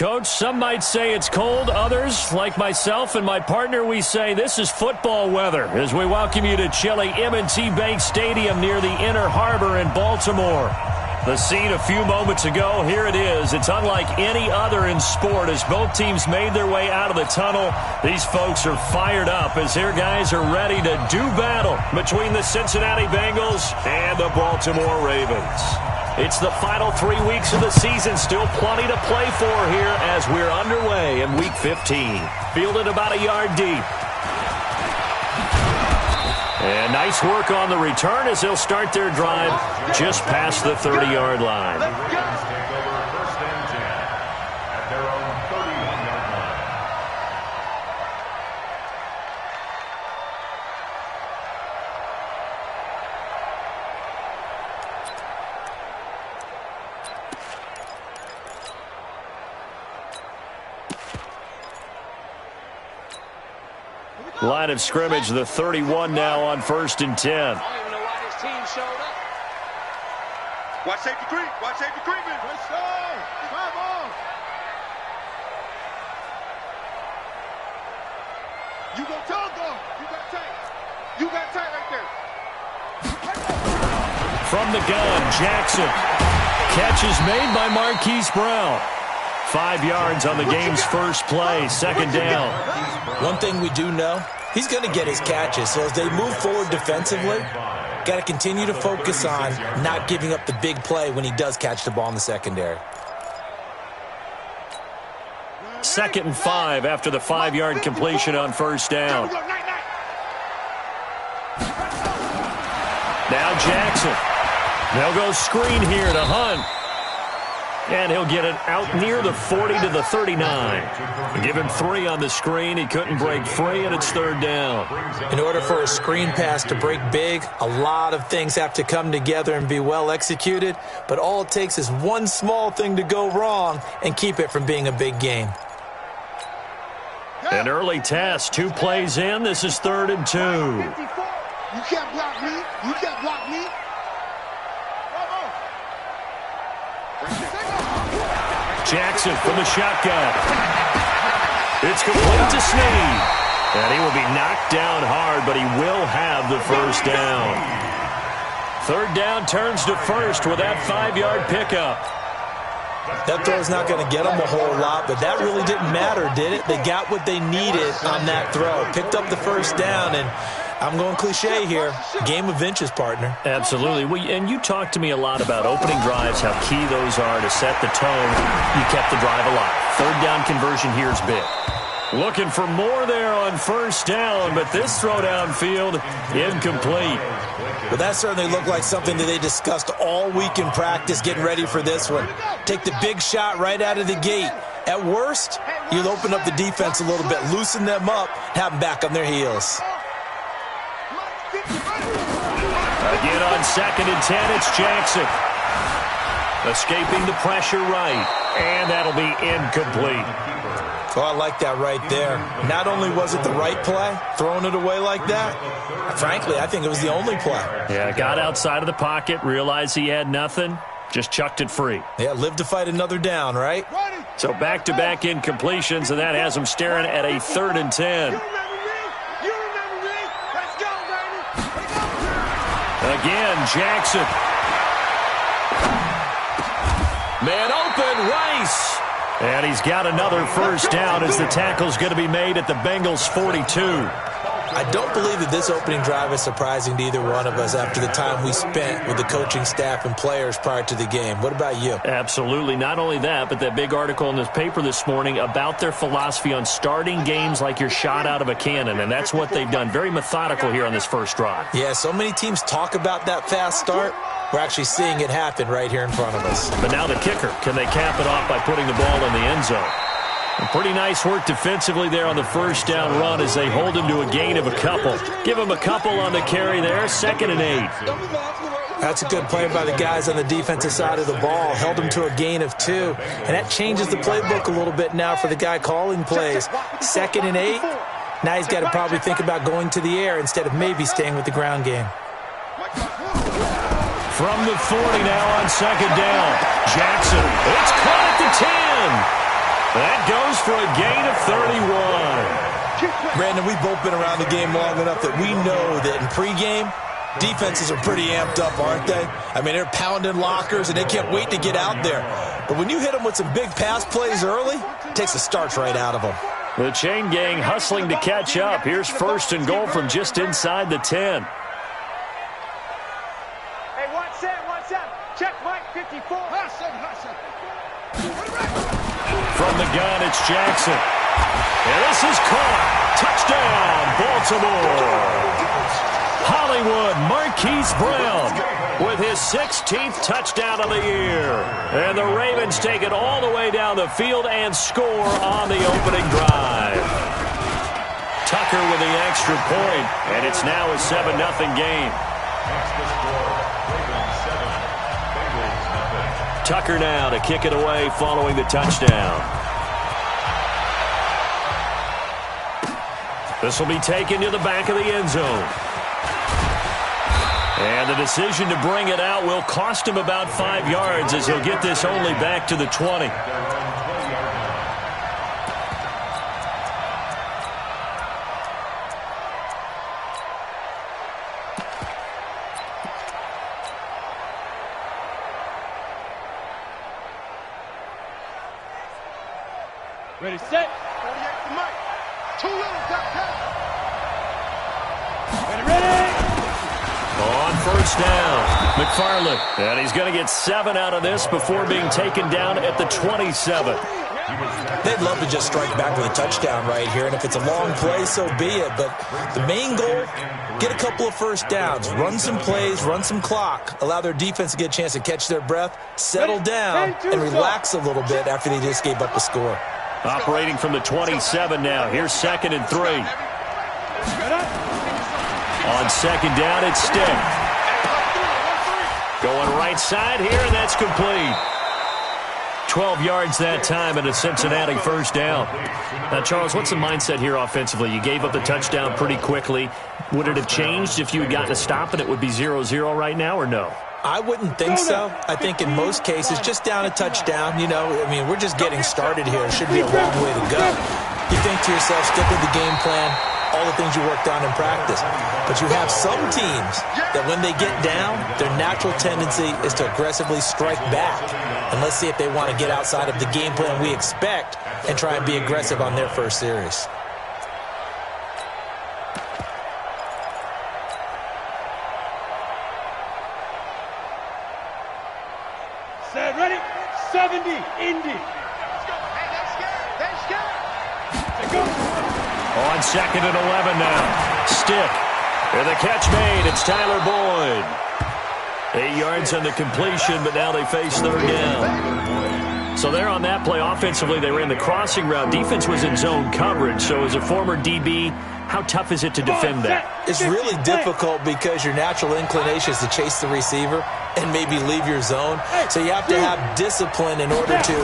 Coach, some might say it's cold. Others, like myself and my partner, we say this is football weather as we welcome you to chilly M&T Bank Stadium near the Inner Harbor in Baltimore. The scene a few moments ago, here it is. It's unlike any other in sport as both teams made their way out of the tunnel. These folks are fired up as their guys are ready to do battle between the Cincinnati Bengals and the Baltimore Ravens. It's the final 3 weeks of the season. Still plenty to play for here as we're underway in Week 15. Fielded about a yard deep. And nice work on the return as they'll start their drive just past the 30-yard line. Line of scrimmage, the 31 now on 1st and 10. I don't even know why this team showed up. Watch safety creep. Watch safety creeping. Let's go. Come on. You go tall, though. You got tight. You got tight right there. From the gun, Jackson. Catch is made by Marquise Brown. 5 yards on the game's first play, 2nd down. One thing we do know, he's going to get his catches. So as they move forward defensively, got to continue to focus on not giving up the big play when he does catch the ball in the secondary. 2nd and 5 after the 5-yard completion on 1st down. Now Jackson. They'll go screen here to Hunt. And he'll get it out near the 40 to the 39. Give him 3 on the screen. He couldn't break free, and it's 3rd down. In order for a screen pass to break big, a lot of things have to come together and be well executed. But all it takes is one small thing to go wrong and keep it from being a big gain. An early test. 2 plays in. This is 3rd and 2. You can't block me. You can't block me. Jackson from the shotgun. It's complete to Snead. And he will be knocked down hard, but he will have the 1st down. 3rd down turns to 1st with that 5-yard pickup. That throw's not going to get them a whole lot, but that really didn't matter, did it? They got what they needed on that throw. Picked up the 1st down, and I'm going cliche here. Game of inches, partner. Absolutely. And you talked to me a lot about opening drives, how key those are to set the tone. You kept the drive alive. 3rd down conversion here is big. Looking for more there on 1st down, but this throw downfield incomplete. Well, that certainly looked like something that they discussed all week in practice, getting ready for this one. Take the big shot right out of the gate. At worst, you'll open up the defense a little bit, loosen them up, have them back on their heels. Again on 2nd and 10, it's Jackson. Escaping the pressure right, and that'll be incomplete. Oh, I like that right there. Not only was it the right play, throwing it away like that, frankly, I think it was the only play. Yeah, got outside of the pocket, realized he had nothing, just chucked it free. Yeah, live to fight another down, right? So back-to-back incompletions, and that has him staring at a 3rd and 10. Again, Jackson. Man open, Rice. And he's got another 1st down as the tackle's going to be made at the Bengals' 42. I don't believe that this opening drive is surprising to either one of us after the time we spent with the coaching staff and players prior to the game. What about you? Absolutely. Not only that, but that big article in this paper this morning about their philosophy on starting games like you're shot out of a cannon, and that's what they've done. Very methodical here on this first drive. Yeah, so many teams talk about that fast start. We're actually seeing it happen right here in front of us. But now the kicker. Can they cap it off by putting the ball in the end zone? And pretty nice work defensively there on the 1st down run as they hold him to a gain of a couple. Give him a couple on the carry there, 2nd and 8. That's a good play by the guys on the defensive side of the ball. Held him to a gain of 2. And that changes the playbook a little bit now for the guy calling plays. 2nd and 8. Now he's got to probably think about going to the air instead of maybe staying with the ground game. From the 40 now on 2nd down. Jackson, it's caught at the 10. That goes for a gain of 31. Brandon, we've both been around the game long enough that we know that in pregame, defenses are pretty amped up, aren't they? I mean, they're pounding lockers, and they can't wait to get out there. But when you hit them with some big pass plays early, it takes the starch right out of them. The chain gang hustling to catch up. Here's first and goal from just inside the 10. Hey, watch that. Check Mike 54. From the gun, it's Jackson. And this is caught. Touchdown, Baltimore. Hollywood Marquise Brown with his 16th touchdown of the year. And the Ravens take it all the way down the field and score on the opening drive. Tucker with the extra point, and it's now a 7-0 game. Tucker now to kick it away following the touchdown. This will be taken to the back of the end zone. And the decision to bring it out will cost him about 5 yards as he'll get this only back to the 20. Ready, set. 48 to Mike. Too little, ready. On first down, McFarland. And he's going to get 7 out of this before being taken down at the 27. They'd love to just strike back with a touchdown right here, and if it's a long play, so be it. But the main goal, get a couple of first downs, run some plays, run some clock, allow their defense to get a chance to catch their breath, settle down, and relax a little bit after they just gave up a score. Operating from the 27 now. Here's 2nd and 3. On 2nd down, it's Stick. Going right side here, and that's complete. 12 yards that time and a Cincinnati first down. Now, Charles, what's the mindset here offensively? You gave up the touchdown pretty quickly. Would it have changed if you had gotten a stop and it would be 0-0 right now, or no? I wouldn't think so. I think in most cases, just down a touchdown, you know, I mean, we're just getting started here. It should be a long way to go. You think to yourself, stick with the game plan, all the things you worked on in practice. But you have some teams that when they get down, their natural tendency is to aggressively strike back. And let's see if they want to get outside of the game plan we expect and try and be aggressive on their first series. Set, ready, 70, Indy. Let's go. Hey, they're scared. On 2nd and 11 now. Stick. And the catch made. It's Tyler Boyd. 8 yards on the completion, but now they face 3rd down. So there on that play, offensively, they ran the crossing route. Defense was in zone coverage. So as a former DB, how tough is it to defend that? It's really difficult because your natural inclination is to chase the receiver and maybe leave your zone. So you have to have discipline in order to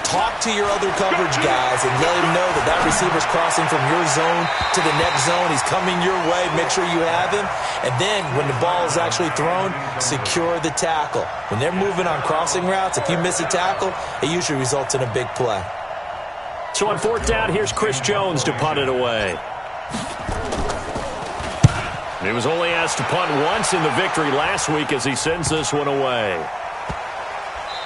talk to your other coverage guys and let him know that that receiver's crossing from your zone to the next zone. He's coming your way. Make sure you have him. And then when the ball is actually thrown, secure the tackle. When they're moving on crossing routes, if you miss a tackle, it usually results in a big play. So on 4th down, here's Chris Jones to punt it away. He was only asked to punt once in the victory last week as he sends this one away.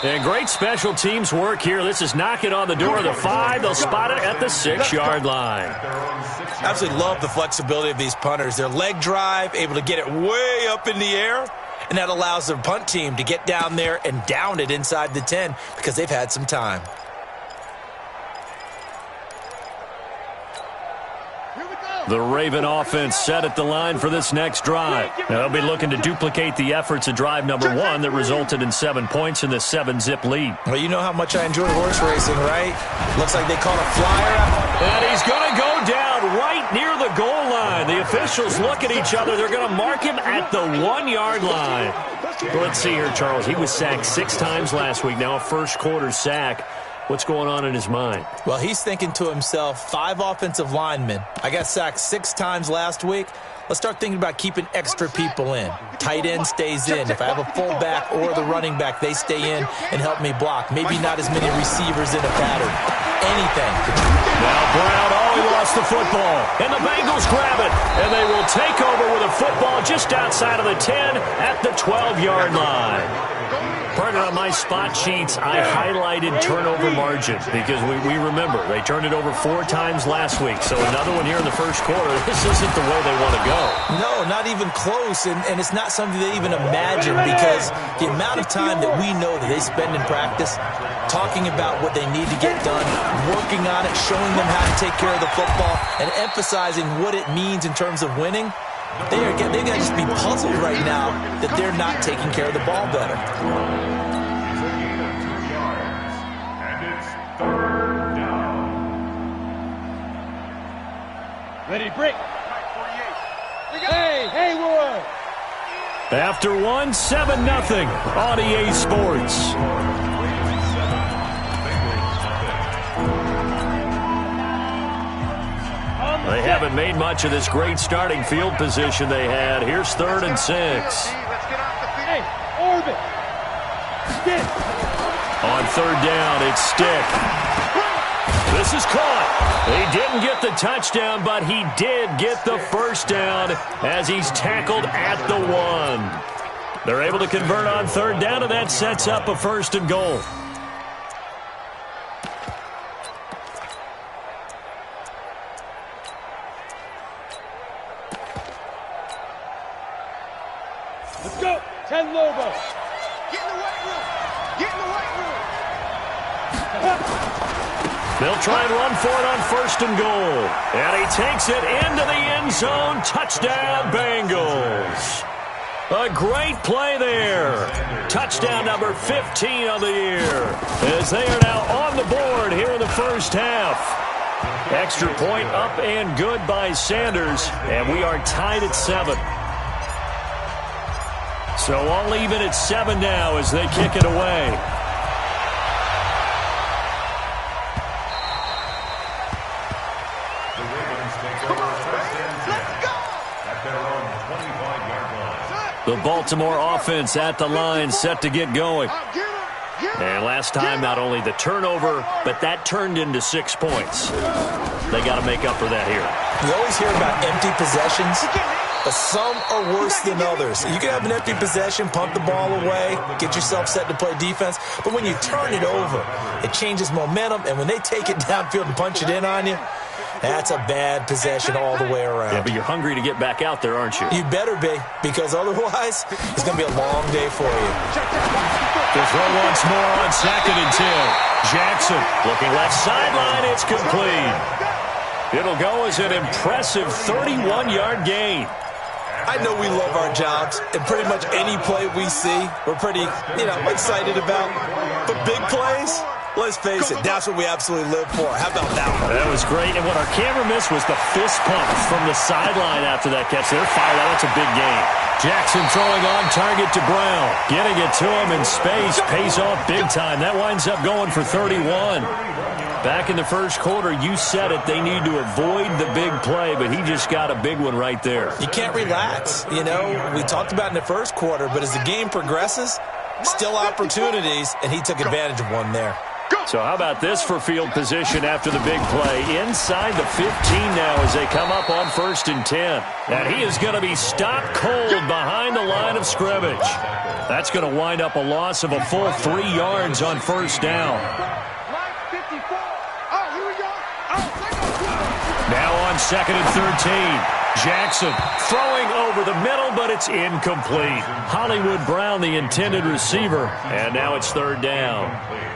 And great special teams work here. This is knocking on the door of the 5. They'll spot it at the 6-yard line. Absolutely love the flexibility of these punters. Their leg drive, able to get it way up in the air, and that allows their punt team to get down there and down it inside the 10 because they've had some time. The Raven offense set at the line for this next drive. They'll be looking to duplicate the efforts of drive number 1 that resulted in 7 points in the 7-zip lead. Well, you know how much I enjoy horse racing, right? Looks like they caught a flyer. And he's going to go down right near the goal line. The officials look at each other. They're going to mark him at the 1-yard line. Well, let's see here, Charles. He was sacked 6 times last week. Now a first-quarter sack. What's going on in his mind? Well, he's thinking to himself, 5 offensive linemen. I got sacked 6 times last week. let's start thinking about keeping extra people in. Tight end stays in. If I have a fullback or the running back, they stay in and help me block. Maybe not as many receivers in a pattern. Anything. Now Brown, he lost the football. And the Bengals grab it. And they will take over with a football just outside of the 10 at the 12-yard line. Partner, on my spot sheets, I highlighted turnover margin because we remember they turned it over 4 times last week. So another one here in the first quarter. This isn't the way they want to go. No, not even close, and it's not something they even imagine because the amount of time that we know that they spend in practice talking about what they need to get done, working on it, showing them how to take care of the football, and emphasizing what it means in terms of winning. They got to just be puzzled right now that they're not taking care of the ball better. And it's 3rd down. Ready to break. Hey, Haywood. After one, 7-0 on EA Sports. They haven't made much of this great starting field position they had. Here's 3rd and 6. Hey, orbit. Stick. On 3rd down, it's Stick. This is caught. He didn't get the touchdown, but he did get the first down as he's tackled at the 1. They're able to convert on 3rd down, and that sets up a 1st and goal. Let's go. 10 Lobo. Get in the weight room. Get in the weight room. They'll try and run for it on 1st and goal. And he takes it into the end zone. Touchdown, Bengals. A great play there. Touchdown number 15 on the year as they are now on the board here in the first half. Extra point up and good by Sanders, and we are tied at 7. So all even at 7 now as they kick it away. The Ravens take over 1st and 10 at their own 25-yard line. The Baltimore offense at the line, set to get going. And last time, not only the turnover, but that turned into 6 points. They got to make up for that here. You always hear about empty possessions, but some are worse than others. You can have an empty possession, punt the ball away, get yourself set to play defense, but when you turn it over, it changes momentum, and when they take it downfield and punch it in on you, that's a bad possession all the way around. Yeah, but you're hungry to get back out there, aren't you? You better be, because otherwise, it's going to be a long day for you. To throw once more on 2nd and 10. Jackson looking left sideline. It's complete. It'll go as an impressive 31-yard gain. I know we love our jobs, and pretty much any play we see, we're pretty, excited about. But big plays, let's face it, that's what we absolutely live for. How about that one? That was great, and what our camera missed was the fist pump from the sideline after that catch. They're fired out. That's a big gain. Jackson throwing on target to Brown. Getting it to him in space pays off big time. That winds up going for 31. Back in the first quarter, you said it, they need to avoid the big play, but he just got a big one right there. You can't relax. We talked about in the first quarter, but as the game progresses, still opportunities, and he took advantage of one there. So how about this for field position after the big play? Inside the 15 now as they come up on 1st and 10. And he is going to be stopped cold behind the line of scrimmage. That's going to wind up a loss of a full 3 yards on 1st down. Now on 2nd and 13. Jackson throwing over the middle, but it's incomplete. Hollywood Brown, the intended receiver, and now it's 3rd down.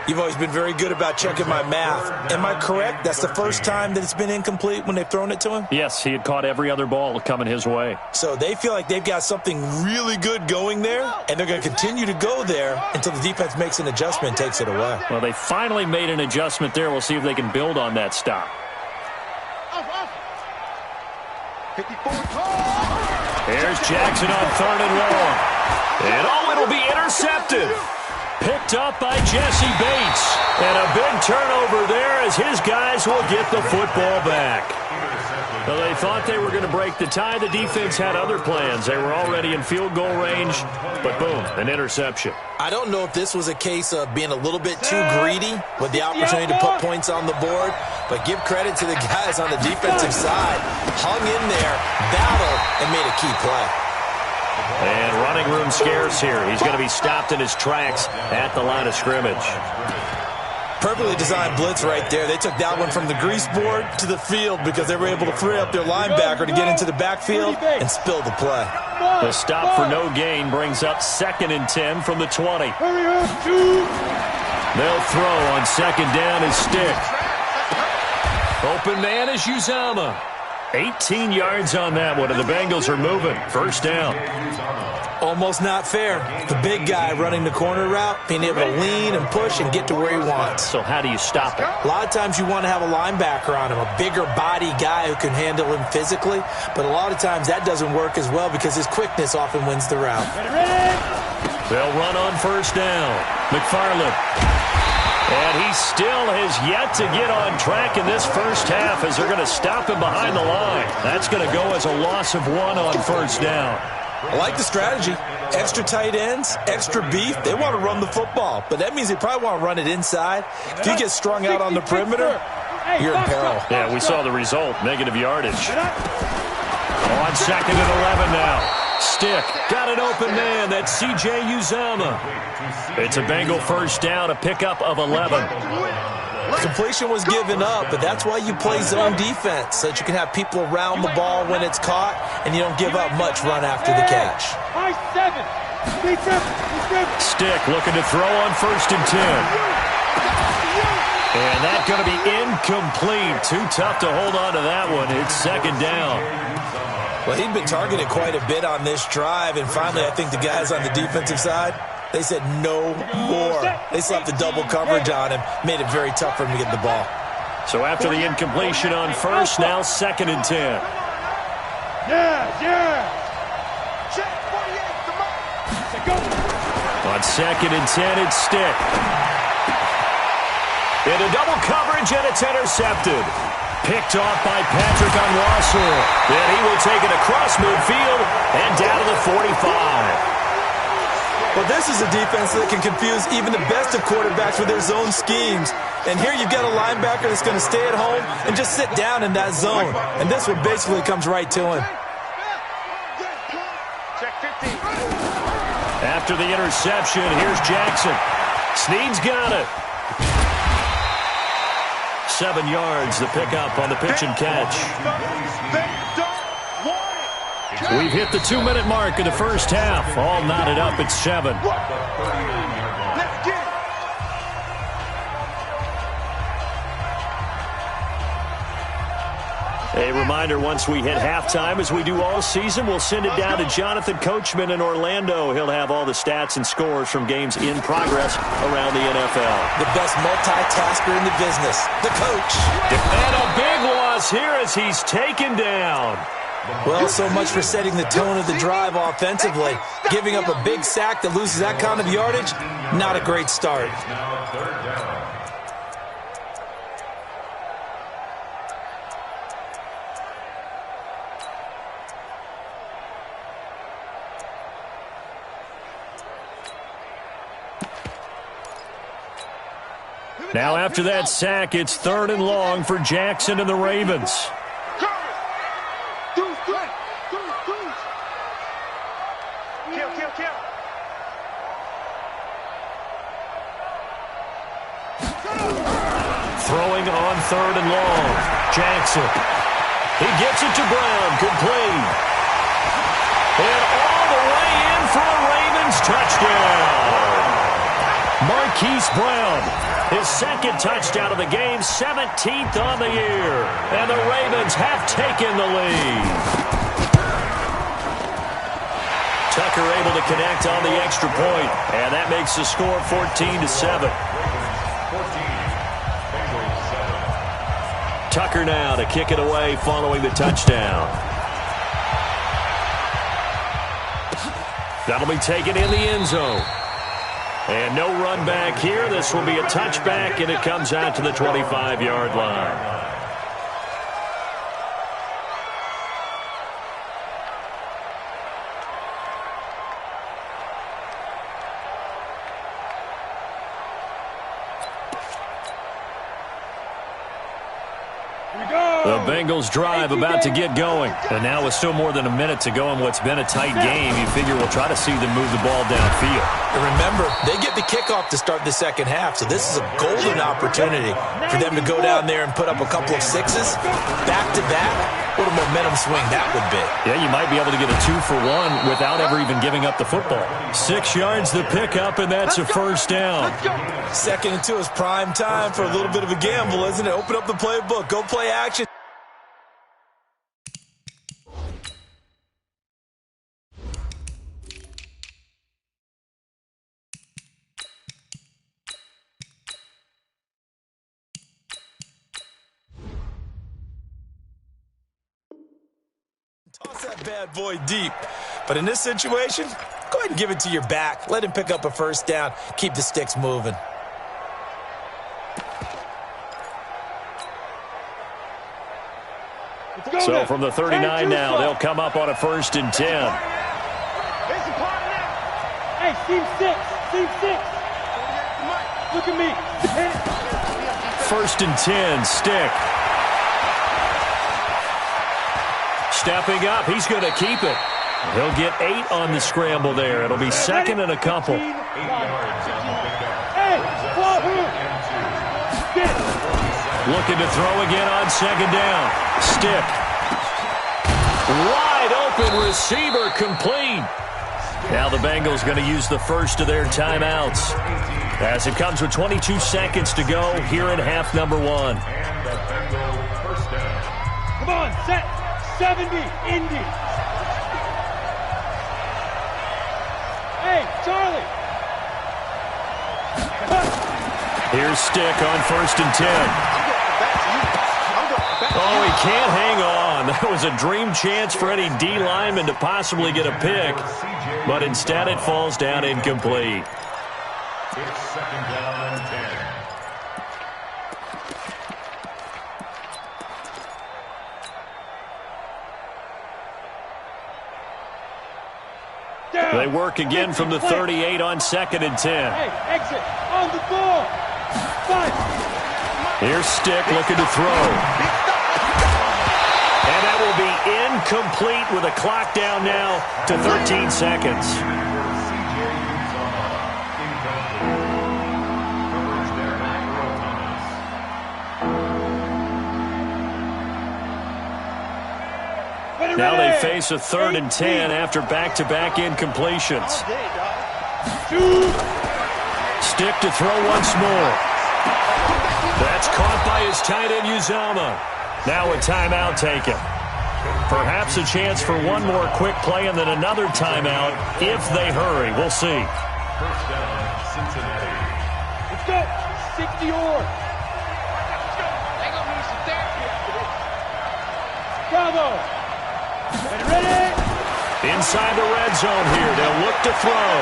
You've always been very good about checking my math. Am I correct? That's the first time that it's been incomplete when they've thrown it to him? Yes, he had caught every other ball coming his way. So they feel like they've got something really good going there, and they're going to continue to go there until the defense makes an adjustment and takes it away. Well, they finally made an adjustment there. We'll see if they can build on that stop. 54. Here's Jackson on 3rd and long. And it'll be intercepted. Picked up by Jesse Bates. And a big turnover there as his guys will get the football back. Well, they thought they were going to break the tie. The defense had other plans. They were already in field goal range, but boom, an interception. I don't know if this was a case of being a little bit too greedy with the opportunity to put points on the board, but give credit to the guys on the defensive side. Hung in there, battled, and made a key play. And running room scarce here. He's going to be stopped in his tracks at the line of scrimmage. Perfectly designed blitz right there. They took that one from the grease board to the field because they were able to free up their linebacker to get into the backfield and spill the play. The stop for no gain brings up 2nd and 10 from the 20. They'll throw on 2nd down is Stick. Open man is Uzama. 18 yards on that one, and the Bengals are moving. 1st down. Almost not fair. The big guy running the corner route, being able to lean and push and get to where he wants. So how do you stop it? A lot of times you want to have a linebacker on him, a bigger body guy who can handle him physically, but a lot of times that doesn't work as well because his quickness often wins the route. They'll run on 1st down. McFarland. And he still has yet to get on track in this first half as they're going to stop him behind the line. That's going to go as a loss of 1 on 1st down. I like the strategy. Extra tight ends, extra beef. They want to run the football, but that means they probably want to run it inside. If you get strung out on the perimeter, you're in peril. Yeah, we saw the result, negative yardage. On 2nd and 11 now. Stick, got an open man. That's C.J. Uzama. It's a Bengal 1st down, a pickup of 11. Completion was given up, but that's why you play zone defense, so that you can have people around the ball when it's caught, and you don't give up much run after the catch. Stick looking to throw on 1st and 10. And that's going to be incomplete. Too tough to hold on to that one. It's 2nd down. Well, he'd been targeted quite a bit on this drive, and finally I think the guys on the defensive side, they said no more. They slapped the double coverage on him, made it very tough for him to get the ball. So after the incompletion on 1st, now 2nd and 10. On 2nd and 10, it's Stick. Into double coverage, and it's intercepted. Picked off by Patrick on Russell. Then he will take it across midfield and down to the 45. Well, this is a defense that can confuse even the best of quarterbacks with their zone schemes. And here you've got a linebacker that's going to stay at home and just sit down in that zone. And this one basically comes right to him. After the interception, here's Jackson. Snead's got it. 7 yards, the pickup on the pitch and catch. We've hit the 2-minute mark of the first half. All knotted up at 7. A reminder, once we hit halftime, as we do all season, we'll send it down to Jonathan Coachman in Orlando. He'll have all the stats and scores from games in progress around the NFL. The best multitasker in the business, the coach. And a big loss here as he's taken down. Well, so much for setting the tone of the drive offensively. Giving up a big sack that loses that kind of yardage, not a great start. Now after that sack, it's 3rd and long for Jackson and the Ravens. Throwing on 3rd and long. Jackson. He gets it to Brown. Complete. And all the way in for a Ravens touchdown. Marquise Brown. His 2nd touchdown of the game, 17th on the year. And the Ravens have taken the lead. Tucker able to connect on the extra point, and that makes the score 14-7. Tucker now to kick it away following the touchdown. That'll be taken in the end zone. And no run back here. This will be a touchback, and it comes out to the 25-yard line. The Bengals drive about to get going. And now with still more than a minute to go in what's been a tight game, you figure we'll try to see them move the ball downfield. And remember, they get the kickoff to start the second half, so this is a golden opportunity for them to go down there and put up a couple of sixes back-to-back. What a momentum swing that would be. Yeah, you might be able to get a 2-for-1 without ever even giving up the football. 6 yards the pickup, and that's a first down. 2nd and 2 is prime time for a little bit of a gamble, isn't it? Open up the playbook. Go play action. Toss that bad boy deep. But in this situation, go ahead and give it to your back. Let him pick up a first down. Keep the sticks moving. So from the 39 now, they'll come up on a 1st and 10. Hey, seam 6. Look at me. 1st and 10, Stick. Stepping up, he's going to keep it. He'll get 8 on the scramble there. It'll be 2nd and a couple. 8 yards on the pickup. Hey, Looking to throw again on 2nd down. Stick. Wide open receiver, complete. Now the Bengals going to use the first of their timeouts as it comes with 22 seconds to go here in half number 1. And the Bengal first down. come on, set. 70, Indy. Hey, Charlie. Here's Stick on 1st and 10. Oh, he can't hang on. That was a dream chance for any D lineman to possibly get a pick, but instead it falls down incomplete. It's 2nd down and 10. They work again from the 38 on 2nd and 10. Hey, exit on the ball. 5. Here's Stick looking to throw. And that will be incomplete with a clock down now to 13 seconds. Now they face a 3rd and 10 after back-to-back incompletions. Stick to throw once more. That's caught by his tight end, Uzama. Now a timeout taken. Perhaps a chance for one more quick play and then another timeout if they hurry. We'll see. First down, Cincinnati. Let's go. 60 or. Bravo. Ready? Inside the red zone here. They'll look to throw.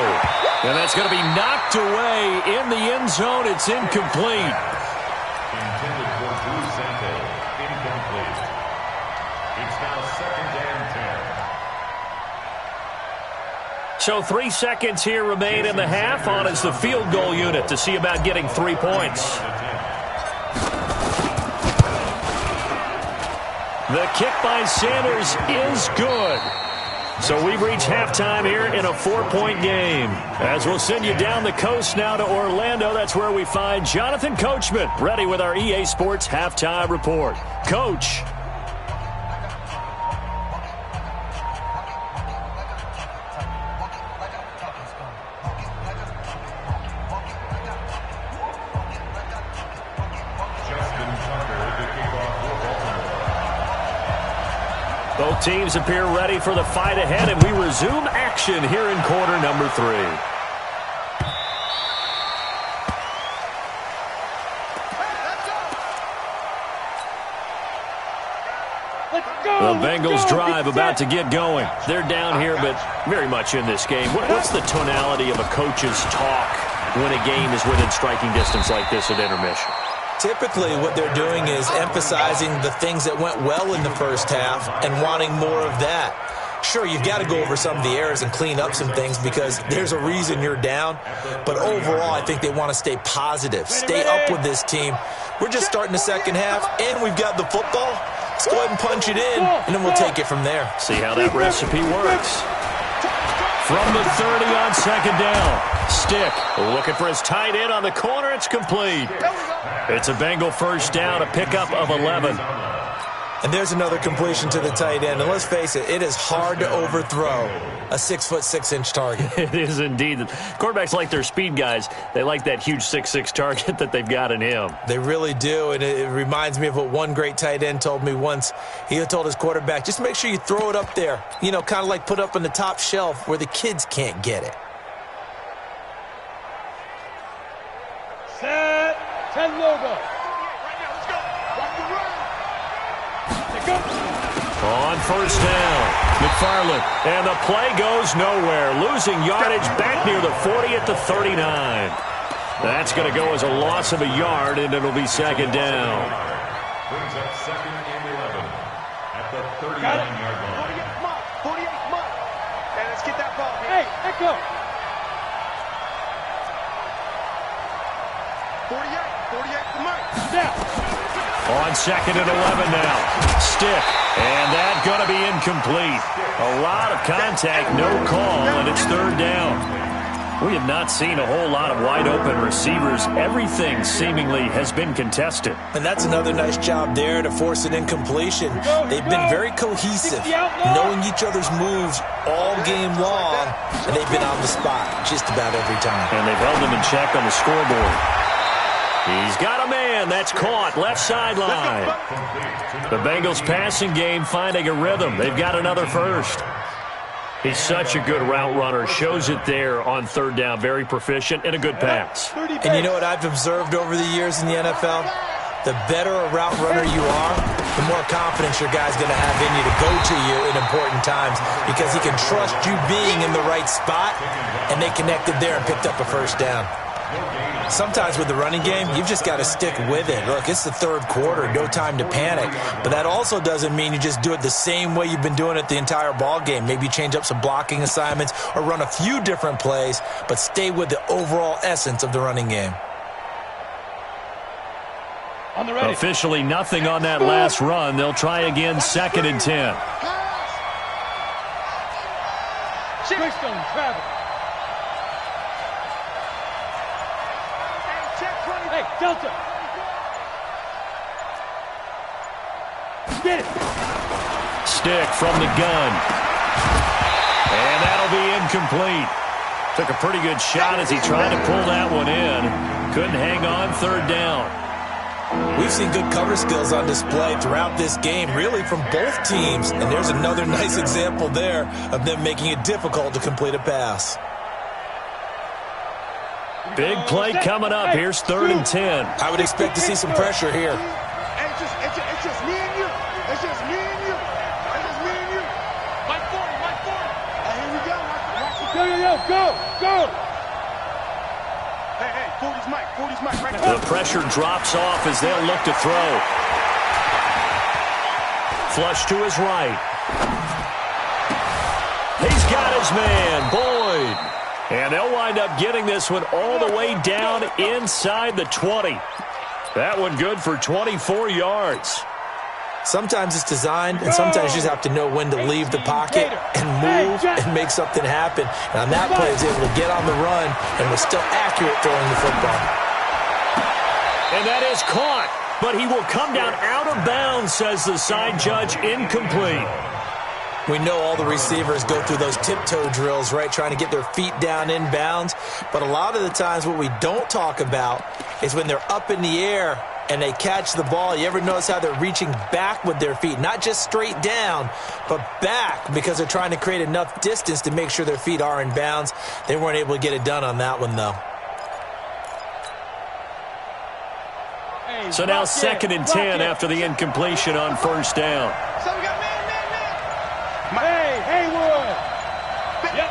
And that's going to be knocked away in the end zone. It's incomplete. Intended for Drew Sample. Incomplete. It's now 2nd and 10. So 3 seconds here remain in the half. On is the field goal unit to see about getting 3 points. The kick by Sanders is good. So we've reached halftime here in a 4-point game. As we'll send you down the coast now to Orlando, that's where we find Jonathan Coachman, ready with our EA Sports Halftime Report. Coach. Both teams appear ready for the fight ahead, and we resume action here in quarter number 3. The Bengals drive about to get going. They're down here, but very much in this game. What's the tonality of a coach's talk when a game is within striking distance like this at intermission? Typically, what they're doing is emphasizing the things that went well in the first half and wanting more of that. Sure, you've got to go over some of the errors and clean up some things because there's a reason you're down. But overall, I think they want to stay positive, stay up with this team. We're just starting the second half, and we've got the football. Let's go ahead and punch it in, and then we'll take it from there. See how that recipe works. From the 30 on second down. Stick looking for his tight end on the corner. It's complete. It's a Bengal first down, a pickup of 11. And there's another completion to the tight end. And let's face it, it is hard to overthrow a 6'6" target. It is indeed. Quarterbacks like their speed guys. They like that huge 6'6" target that they've got in him. They really do, and it reminds me of what one great tight end told me once. He told his quarterback, just make sure you throw it up there. You know, kind of like put up on the top shelf where the kids can't get it. Set. 10 logo. On first down, McFarland, and the play goes nowhere. Losing yardage back near the 40 at the 39. That's going to go as a loss of a yard, and it'll be second down. Brings up second and 11 at the 39-yard line. 48 month. And let's get that ball. Hey, echo. 48 for Mike. Now. On second and 11 now. Stick. And that's going to be incomplete. A lot of contact, no call, and it's third down. We have not seen a whole lot of wide-open receivers. Everything seemingly has been contested. And that's another nice job there to force an incompletion. They've been very cohesive, knowing each other's moves all game long, and they've been on the spot just about every time. And they've held them in check on the scoreboard. He's got a man. That's caught. Left sideline. The Bengals passing game finding a rhythm. They've got another first. He's such a good route runner. Shows it there on third down. Very proficient and a good pass. And you know what I've observed over the years in the NFL? The better a route runner you are, the more confidence your guy's going to have in you to go to you in important times because he can trust you being in the right spot, and they connected there and picked up a first down. Sometimes with the running game, you've just got to stick with it. Look, it's the third quarter, no time to panic. But that also doesn't mean you just do it the same way you've been doing it the entire ball game. Maybe change up some blocking assignments or run a few different plays, but stay with the overall essence of the running game. On the ready. Officially nothing on that last run. They'll try again, second and 10. Greystone, travel. Hey, Delta. Get it. Stick from the gun. And that'll be incomplete. Took a pretty good shot as he tried to pull that one in. Couldn't hang on, third down. We've seen good cover skills on display throughout this game, really from both teams. And there's another nice example there of them making it difficult to complete a pass. Big play coming up. Here's third and 10. I would expect to see some pressure here. It's just me and you. It's just me and you. It's just me and you. Mike 40. Here we go. Go. Hey, 40's Mike. Right there. The pressure drops off as they'll look to throw. Flush to his right. He's got his man, Boyd. And they'll wind up getting this one all the way down inside the 20. That one good for 24 yards. Sometimes it's designed, and sometimes you just have to know when to leave the pocket and move and make something happen. And on that play, he was able to get on the run and was still accurate throwing the football. And that is caught, but he will come down out of bounds, says the side judge, incomplete. We know all the receivers go through those tiptoe drills, right, trying to get their feet down in bounds. But a lot of the times what we don't talk about is when they're up in the air and they catch the ball. You ever notice how they're reaching back with their feet? Not just straight down, but back because they're trying to create enough distance to make sure their feet are in bounds. They weren't able to get it done on that one, though. So now second and 10 after the incompletion on first down. So we got man. Hey, Haywood. Yep.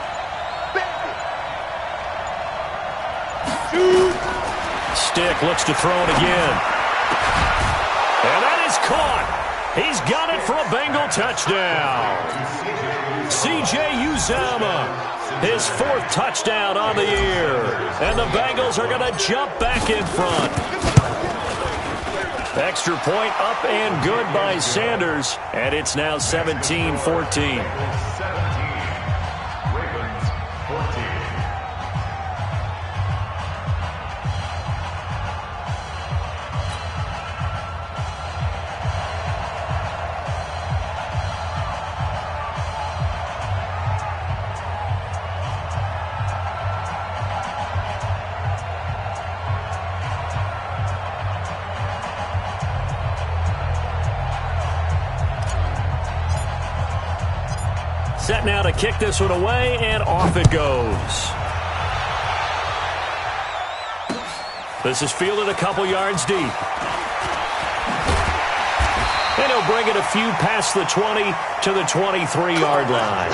Shoot. Stick looks to throw it again. And that is caught. He's got it for a Bengal touchdown. C.J. Uzomah, his fourth touchdown on the year. And the Bengals are going to jump back in front. Extra point up and good by Sanders, and it's now 17-14. 17, Ravens 14. Set now to kick this one away, and off it goes. This is fielded a couple yards deep. And he'll bring it a few past the 20 to the 23-yard line.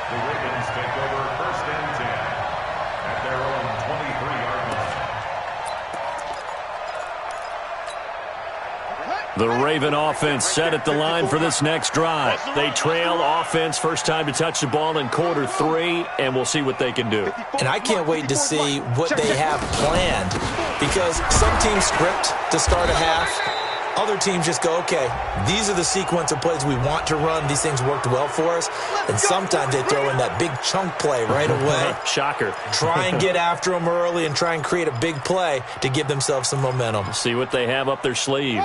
The Ravens take over 1st and 10 at their own 23-yard line. The Raven offense set at the line for this next drive. They trail offense first time to touch the ball in quarter 3, and we'll see what they can do. And I can't wait to see what they have planned, because some teams script to start a half. Other teams just go, okay, these are the sequence of plays we want to run. These things worked well for us. And sometimes they throw in that big chunk play right away. Shocker. Try and get after them early and try and create a big play to give themselves some momentum. See what they have up their sleeve.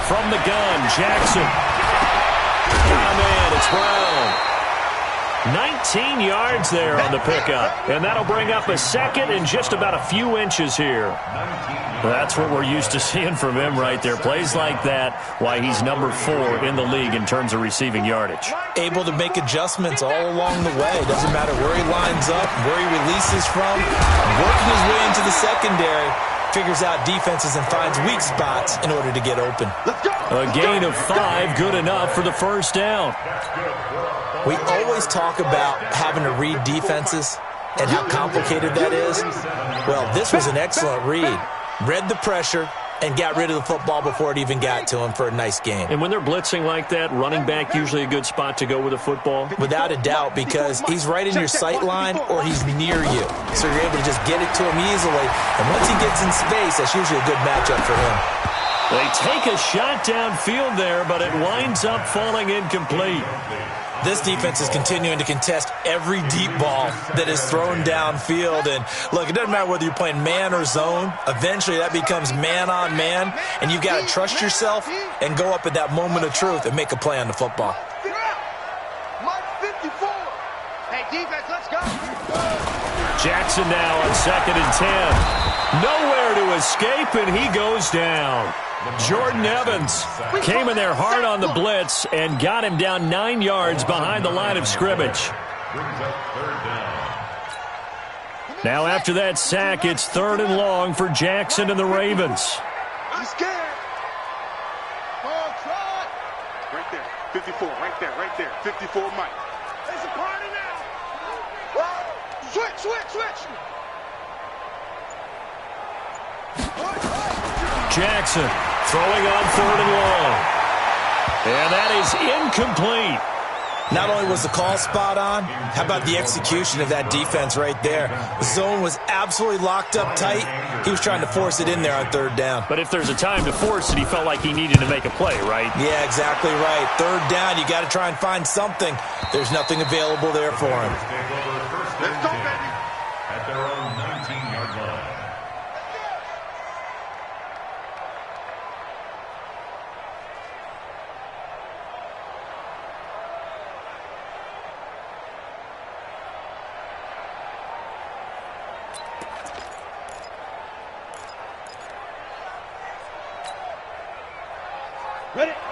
From the gun, Jackson. Oh, man, it's Brown. 19 yards there on the pickup. And that'll bring up a second and just about a few inches here. That's what we're used to seeing from him right there. Plays like that, why he's number 4 in the league in terms of receiving yardage. Able to make adjustments all along the way. Doesn't matter where he lines up, where he releases from. Working his way into the secondary. Figures out defenses and finds weak spots in order to get open. A gain of 5, good enough for the first down. We always talk about having to read defenses and how complicated that is. Well, this was an excellent read. Read the pressure and got rid of the football before it even got to him for a nice game. And when they're blitzing like that, running back usually a good spot to go with a football? Without a doubt, because he's right in your sight line or he's near you. So you're able to just get it to him easily. And once he gets in space, that's usually a good matchup for him. They take a shot downfield there, but it winds up falling incomplete. This defense is continuing to contest every deep ball that is thrown downfield. And, look, it doesn't matter whether you're playing man or zone. Eventually, that becomes man-on-man, and you've got to trust yourself and go up at that moment of truth and make a play on the football. Hey, defense, let's go. Jackson now on 2nd and 10. Nowhere to escape, and he goes down. Jordan Evans came in there hard on the blitz and got him down 9 yards behind the line of scrimmage. Now after that sack, it's 3rd and long for Jackson and the Ravens. I'm scared. Right there, 54, right there, 54 Mike. It's a party now. Switch. Jackson throwing on 3rd and long. And that is incomplete. Not only was the call spot on, how about the execution of that defense right there? The zone was absolutely locked up tight. He was trying to force it in there on 3rd down. But if there's a time to force it, he felt like he needed to make a play, right? Yeah, exactly right. 3rd down, you got to try and find something. There's nothing available there for him. Let's go, baby. At their own 19-yard line.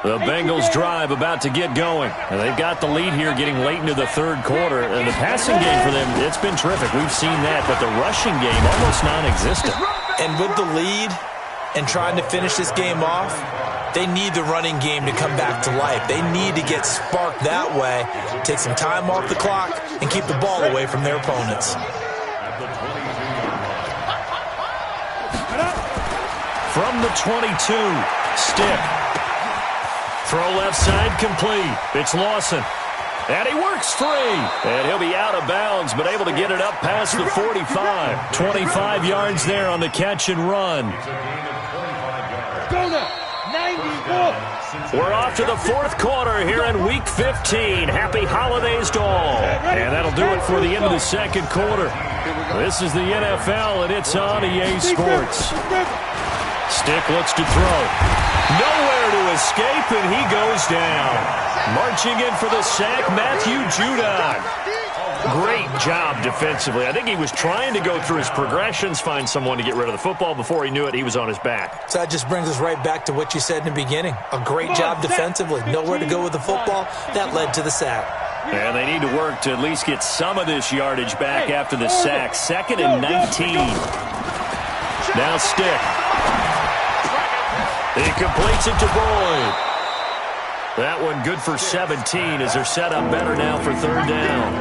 The Bengals drive about to get going. And they've got the lead here getting late into the 3rd quarter. And the passing game for them, it's been terrific. We've seen that. But the rushing game, almost non-existent. And with the lead and trying to finish this game off, they need the running game to come back to life. They need to get sparked that way, take some time off the clock, and keep the ball away from their opponents. From the 22, Stick. Throw left side complete. It's Lawson. And he works free. And he'll be out of bounds, but able to get it up past the 45. 25 yards there on the catch and run. Go now. 91. We're off to the fourth quarter here in Week 15. Happy holidays to all. And that'll do it for the end of the second quarter. This is the NFL, and it's on EA Sports. Stick looks to throw. Nowhere to escape, and he goes down. Marching in for the sack, Matthew Judon. Great job defensively. I think he was trying to go through his progressions, find someone to get rid of the football. Before he knew it, he was on his back. So that just brings us right back to what you said in the beginning. A great job defensively. Nowhere to go with the football. That led to the sack. And they need to work to at least get some of this yardage back after the sack. 2nd and 19. Now Stick. He completes it to Boyd. That one good for 17 as they're set up better now for third down.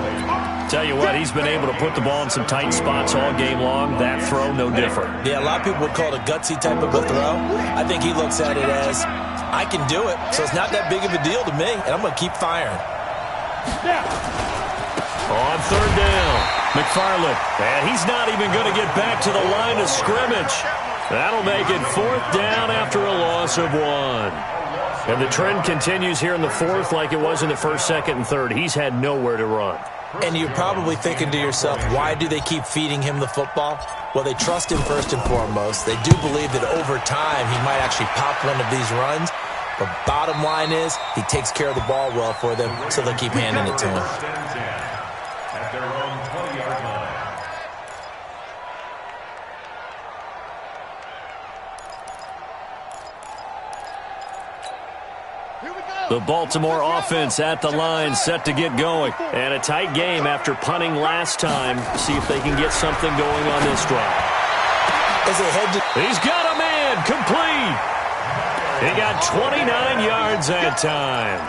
Tell you what, he's been able to put the ball in some tight spots all game long. That throw, no different. Yeah, a lot of people would call it a gutsy type of a throw. I think he looks at it as, I can do it, so it's not that big of a deal to me, and I'm going to keep firing. On third down, McFarland. And he's not even going to get back to the line of scrimmage. That'll make it fourth down after a loss of 1. And the trend continues here in the fourth like it was in the first, second, and third. He's had nowhere to run. And you're probably thinking to yourself, why do they keep feeding him the football? Well, they trust him first and foremost. They do believe that over time he might actually pop one of these runs. But bottom line is he takes care of the ball well for them, so they'll keep handing it to him. At their own 20-yard line. The Baltimore offense at the line, set to get going. And a tight game after punting last time. See if they can get something going on this drive. He's got a man, complete. He got 29 yards that time.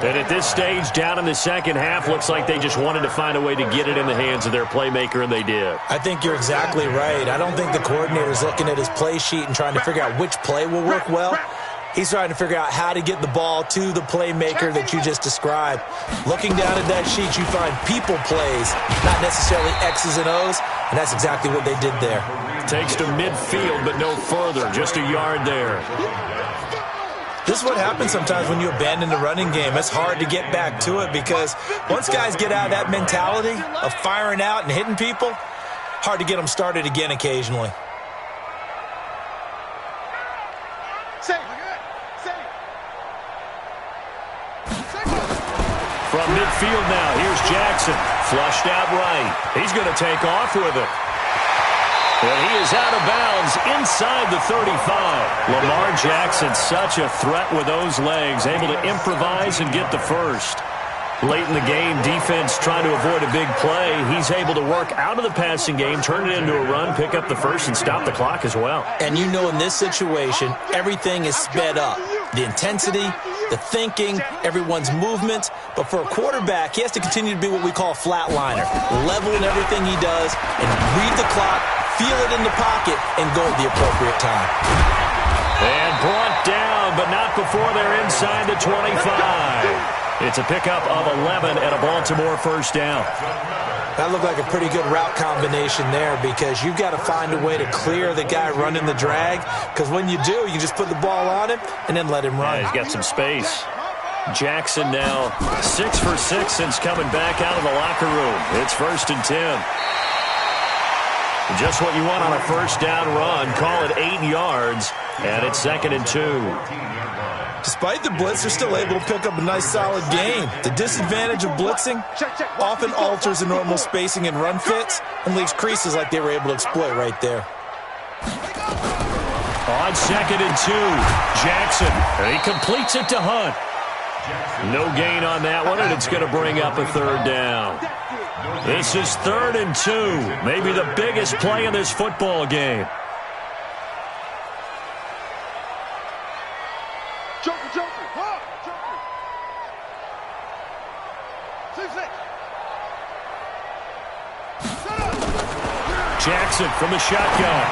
And at this stage, down in the second half, looks like they just wanted to find a way to get it in the hands of their playmaker, and they did. I think you're exactly right. I don't think the coordinator's looking at his play sheet and trying to figure out which play will work well. He's trying to figure out how to get the ball to the playmaker that you just described. Looking down at that sheet, you find people plays, not necessarily X's and O's, and that's exactly what they did there. Takes to midfield, but no further, just a yard there. This is what happens sometimes when you abandon the running game. It's hard to get back to it because once guys get out of that mentality of firing out and hitting people, hard to get them started again occasionally. From midfield now, here's Jackson. Flushed out right. He's going to take off with it. And he is out of bounds inside the 35. Lamar Jackson, such a threat with those legs, able to improvise and get the first. Late in the game, defense trying to avoid a big play. He's able to work out of the passing game, turn it into a run, pick up the first, and stop the clock as well. And you know in this situation, everything is sped up. The intensity, the thinking, everyone's movement. But for a quarterback, he has to continue to be what we call a flatliner. Level in everything he does and read the clock, feel it in the pocket, and go at the appropriate time. And brought down, but not before they're inside the 25. It's a pickup of 11 and a Baltimore first down. That looked like a pretty good route combination there because you've got to find a way to clear the guy running the drag because when you do, you just put the ball on him and then let him run. Yeah, he's got some space. Jackson now 6 for 6 since coming back out of the locker room. It's 1st and 10. Just what you want on a first down run. Call it 8 yards, and it's 2nd and 2. Despite the blitz, they're still able to pick up a nice solid gain. The disadvantage of blitzing often alters the normal spacing and run fits and leaves creases like they were able to exploit right there. On 2nd and 2, Jackson, and he completes it to Hunt. No gain on that one, and it's going to bring up a third down. This is 3rd and 2, maybe the biggest play in this football game. Jackson from the shotgun.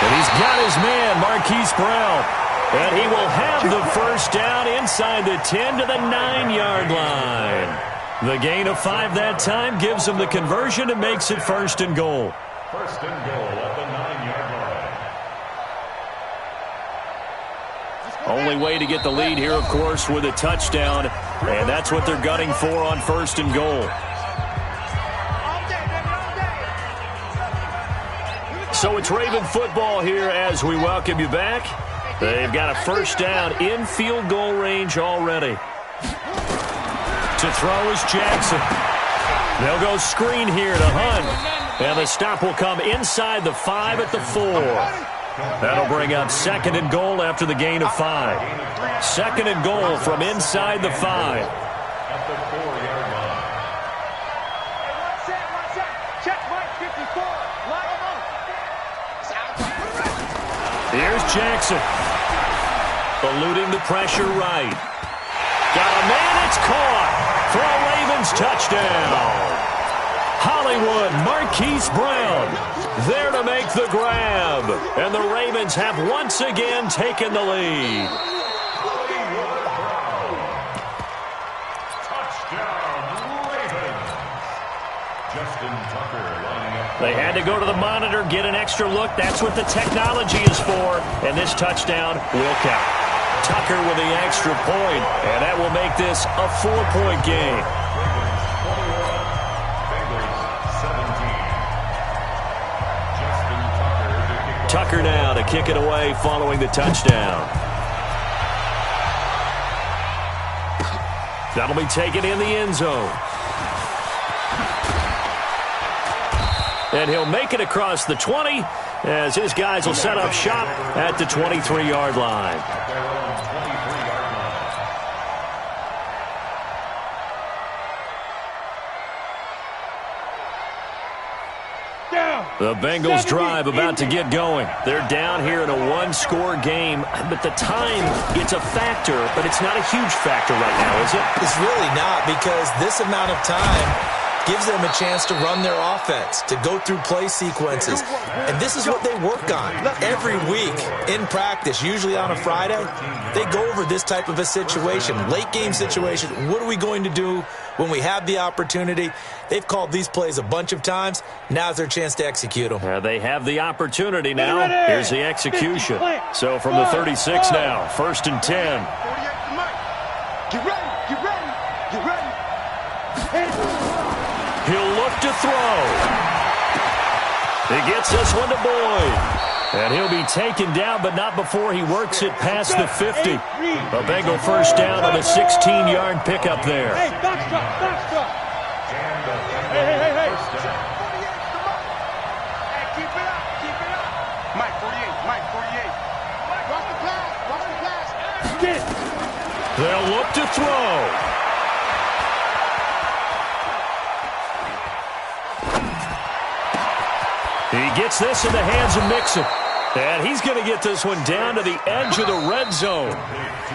And he's got his man, Marquise Brown. And he will have the first down inside the 10 to the 9-yard line. The gain of 5 that time gives him the conversion and makes it 1st and goal. 1st and goal at the 9-yard line. Only way to get the lead here, of course, with a touchdown. And that's what they're gunning for on 1st and goal. So it's Raven football here as we welcome you back. They've got a first down in field goal range already. To throw is Jackson. They'll go screen here to Hunt. And the stop will come inside the 5 at the 4. That'll bring up 2nd and goal after the gain of 5. 2nd and goal from inside the 5. At the 4-yard line. Check right 54. Line up. Here's Jackson. Eluding the pressure right. Got a man, it's caught for a Ravens touchdown. Hollywood Marquise Brown there to make the grab. And the Ravens have once again taken the lead. Hollywood Brown. Touchdown, Ravens. Justin Tucker lining up. They had to go to the monitor, get an extra look. That's what the technology is for. And this touchdown will count. Tucker with the extra point, and that will make this a 4-point game. Tucker now to kick it away following the touchdown. That'll be taken in the end zone. And he'll make it across the 20 as his guys will set up shop at the 23-yard line. The Bengals drive about to get going. They're down here in a 1-score game, but the time, it's a factor, but it's not a huge factor right now, is it? It's really not, because this amount of time gives them a chance to run their offense, to go through play sequences. And this is what they work on every week in practice, usually on a Friday. They go over this type of a situation, late game situation. What are we going to do when we have the opportunity? They've called these plays a bunch of times. Now's their chance to execute them. They have the opportunity now. Here's the execution. So from the 36 now, 1st and 10. Get ready, get ready, get ready. He'll look to throw. He gets this one to Boyd. And he'll be taken down, but not before he works it past the 50. A Bengal first down on a 16-yard pickup there. Hey, box drop, box drop. Hey. Hey, keep it up, keep it up. Mike 48. Watch the pass. Get it. They'll look to throw. He gets this in the hands of Mixon. And he's going to get this one down to the edge of the red zone.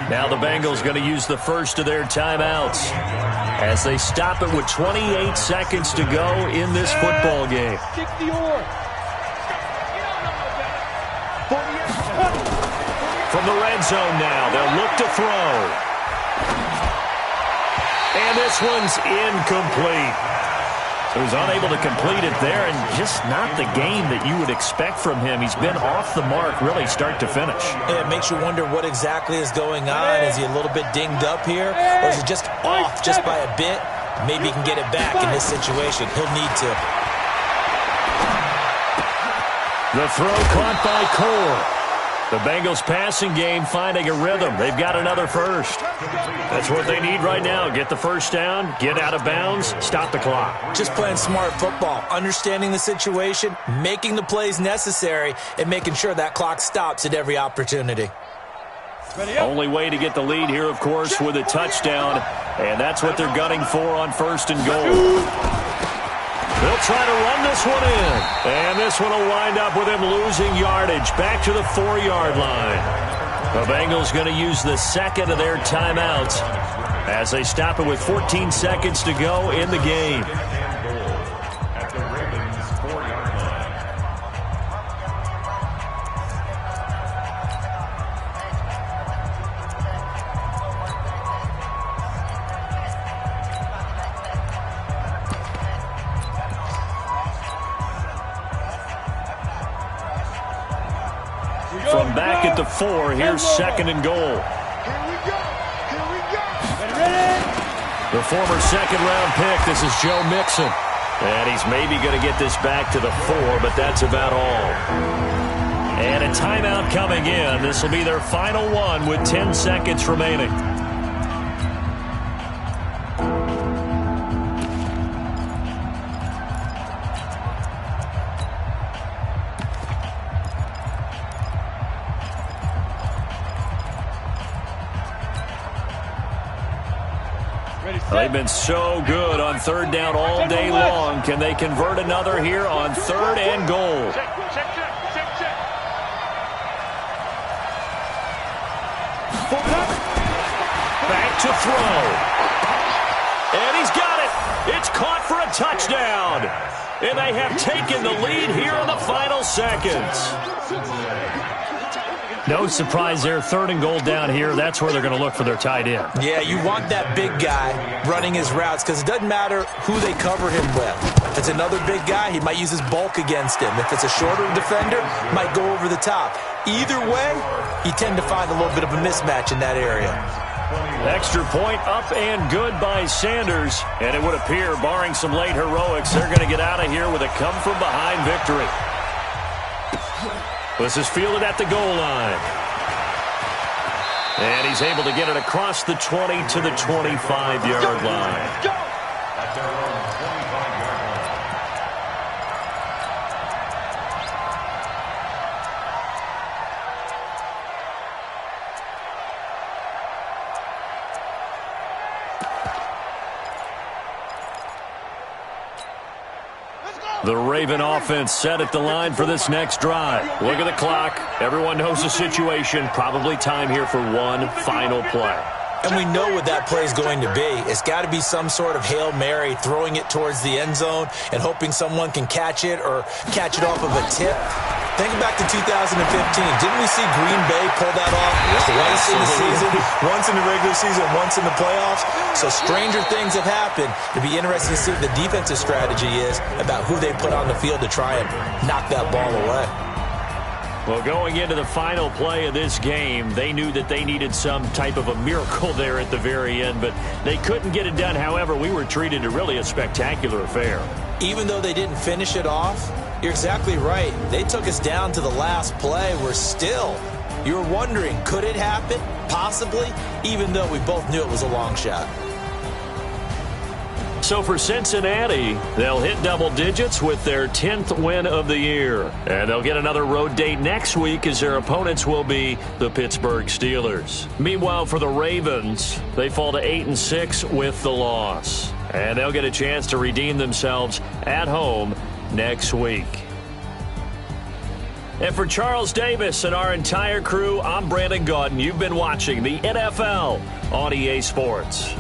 Now the Bengals going to use the first of their timeouts as they stop it with 28 seconds to go in this football game. From the red zone now, they'll look to throw. And this one's incomplete. He was unable to complete it there, and just not the game that you would expect from him. He's been off the mark, really, start to finish. It makes you wonder what exactly is going on. Is he a little bit dinged up here, or is he just off just by a bit? Maybe he can get it back in this situation. He'll need to. The throw caught by Cole. The Bengals passing game finding a rhythm. They've got another first. That's what they need right now. Get the first down, get out of bounds, stop the clock. Just playing smart football, understanding the situation, making the plays necessary, and making sure that clock stops at every opportunity. Only way to get the lead here, of course, with a touchdown, and that's what they're gunning for on 1st and goal. They'll try to run this one in. And this one will wind up with him losing yardage back to the 4-yard line. The Bengals going to use the second of their timeouts as they stop it with 14 seconds to go in the game. At the Ravens 4-yard line. From back at the 4, here's second and goal. Here we go. Here we go. Ready? The former second-round pick, this is Joe Mixon. And he's maybe going to get this back to the 4, but that's about all. And a timeout coming in. This will be their final one with 10 seconds remaining. They've been so good on third down all day long. Can they convert another here on third and goal? Back to throw. And he's got it. It's caught for a touchdown. And they have taken the lead here in the final seconds. No surprise there. Third and goal down here. That's where they're going to look for their tight end. Yeah, you want that big guy running his routes because it doesn't matter who they cover him with. If it's another big guy, he might use his bulk against him. If it's a shorter defender, might go over the top. Either way, you tend to find a little bit of a mismatch in that area. Extra point up and good by Sanders. And it would appear, barring some late heroics, they're going to get out of here with a come-from-behind victory. This is fielded at the goal line. And he's able to get it across the 20 to the 25-yard line. At their own 25-yard line. The Raven offense set at the line for this next drive. Look at the clock. Everyone knows the situation. Probably time here for one final play. And we know what that play is going to be. It's got to be some sort of Hail Mary, throwing it towards the end zone and hoping someone can catch it or catch it off of a tip. Think back to 2015. Didn't we see Green Bay pull that off twice in the season? Once in the regular season, once in the playoffs. So stranger things have happened. It'd be interesting to see what the defensive strategy is about who they put on the field to try and knock that ball away. Well, going into the final play of this game, they knew that they needed some type of a miracle there at the very end, but they couldn't get it done. However, we were treated to really a spectacular affair. Even though they didn't finish it off, you're exactly right. They took us down to the last play. We're still, you're wondering, could it happen? Possibly, even though we both knew it was a long shot. So for Cincinnati, they'll hit double digits with their 10th win of the year. And they'll get another road date next week as their opponents will be the Pittsburgh Steelers. Meanwhile, for the Ravens, they fall to 8-6 with the loss. And they'll get a chance to redeem themselves at home next week. And for Charles Davis and our entire crew, I'm Brandon Gaudin. You've been watching the NFL on EA Sports.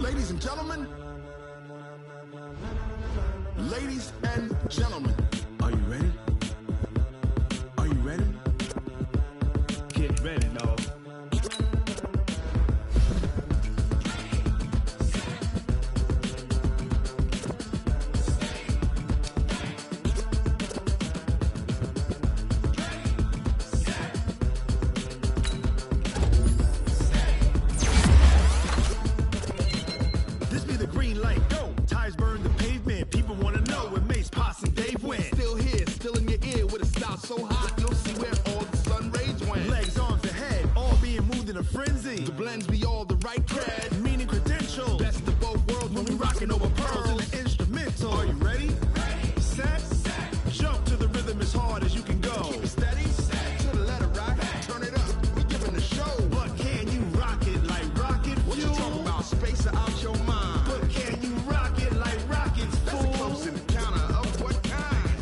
Ladies and gentlemen, are you ready? Are you ready? Get ready, dog. This be the green light, go. Tires burn the pavement. People want to know where Mace, Potts, and Dave went. Still here, still in your ear with a style so hot, you'll see where all the sun rays went. Legs, arms, and head, all being moved in a frenzy. The blends be all the right cred, meaning credentials. Best of both worlds when we rocking over pearls in the instrumental. Are you ready? Set. Jump to the rhythm as hard as you can go. Keep it steady, to the letter right. Turn it up, we giving the show. But can you rock it like rocket fuel? What you talking about? Space out your mind. But can you rock it like rockets, fool? That's a close encounter of what kind?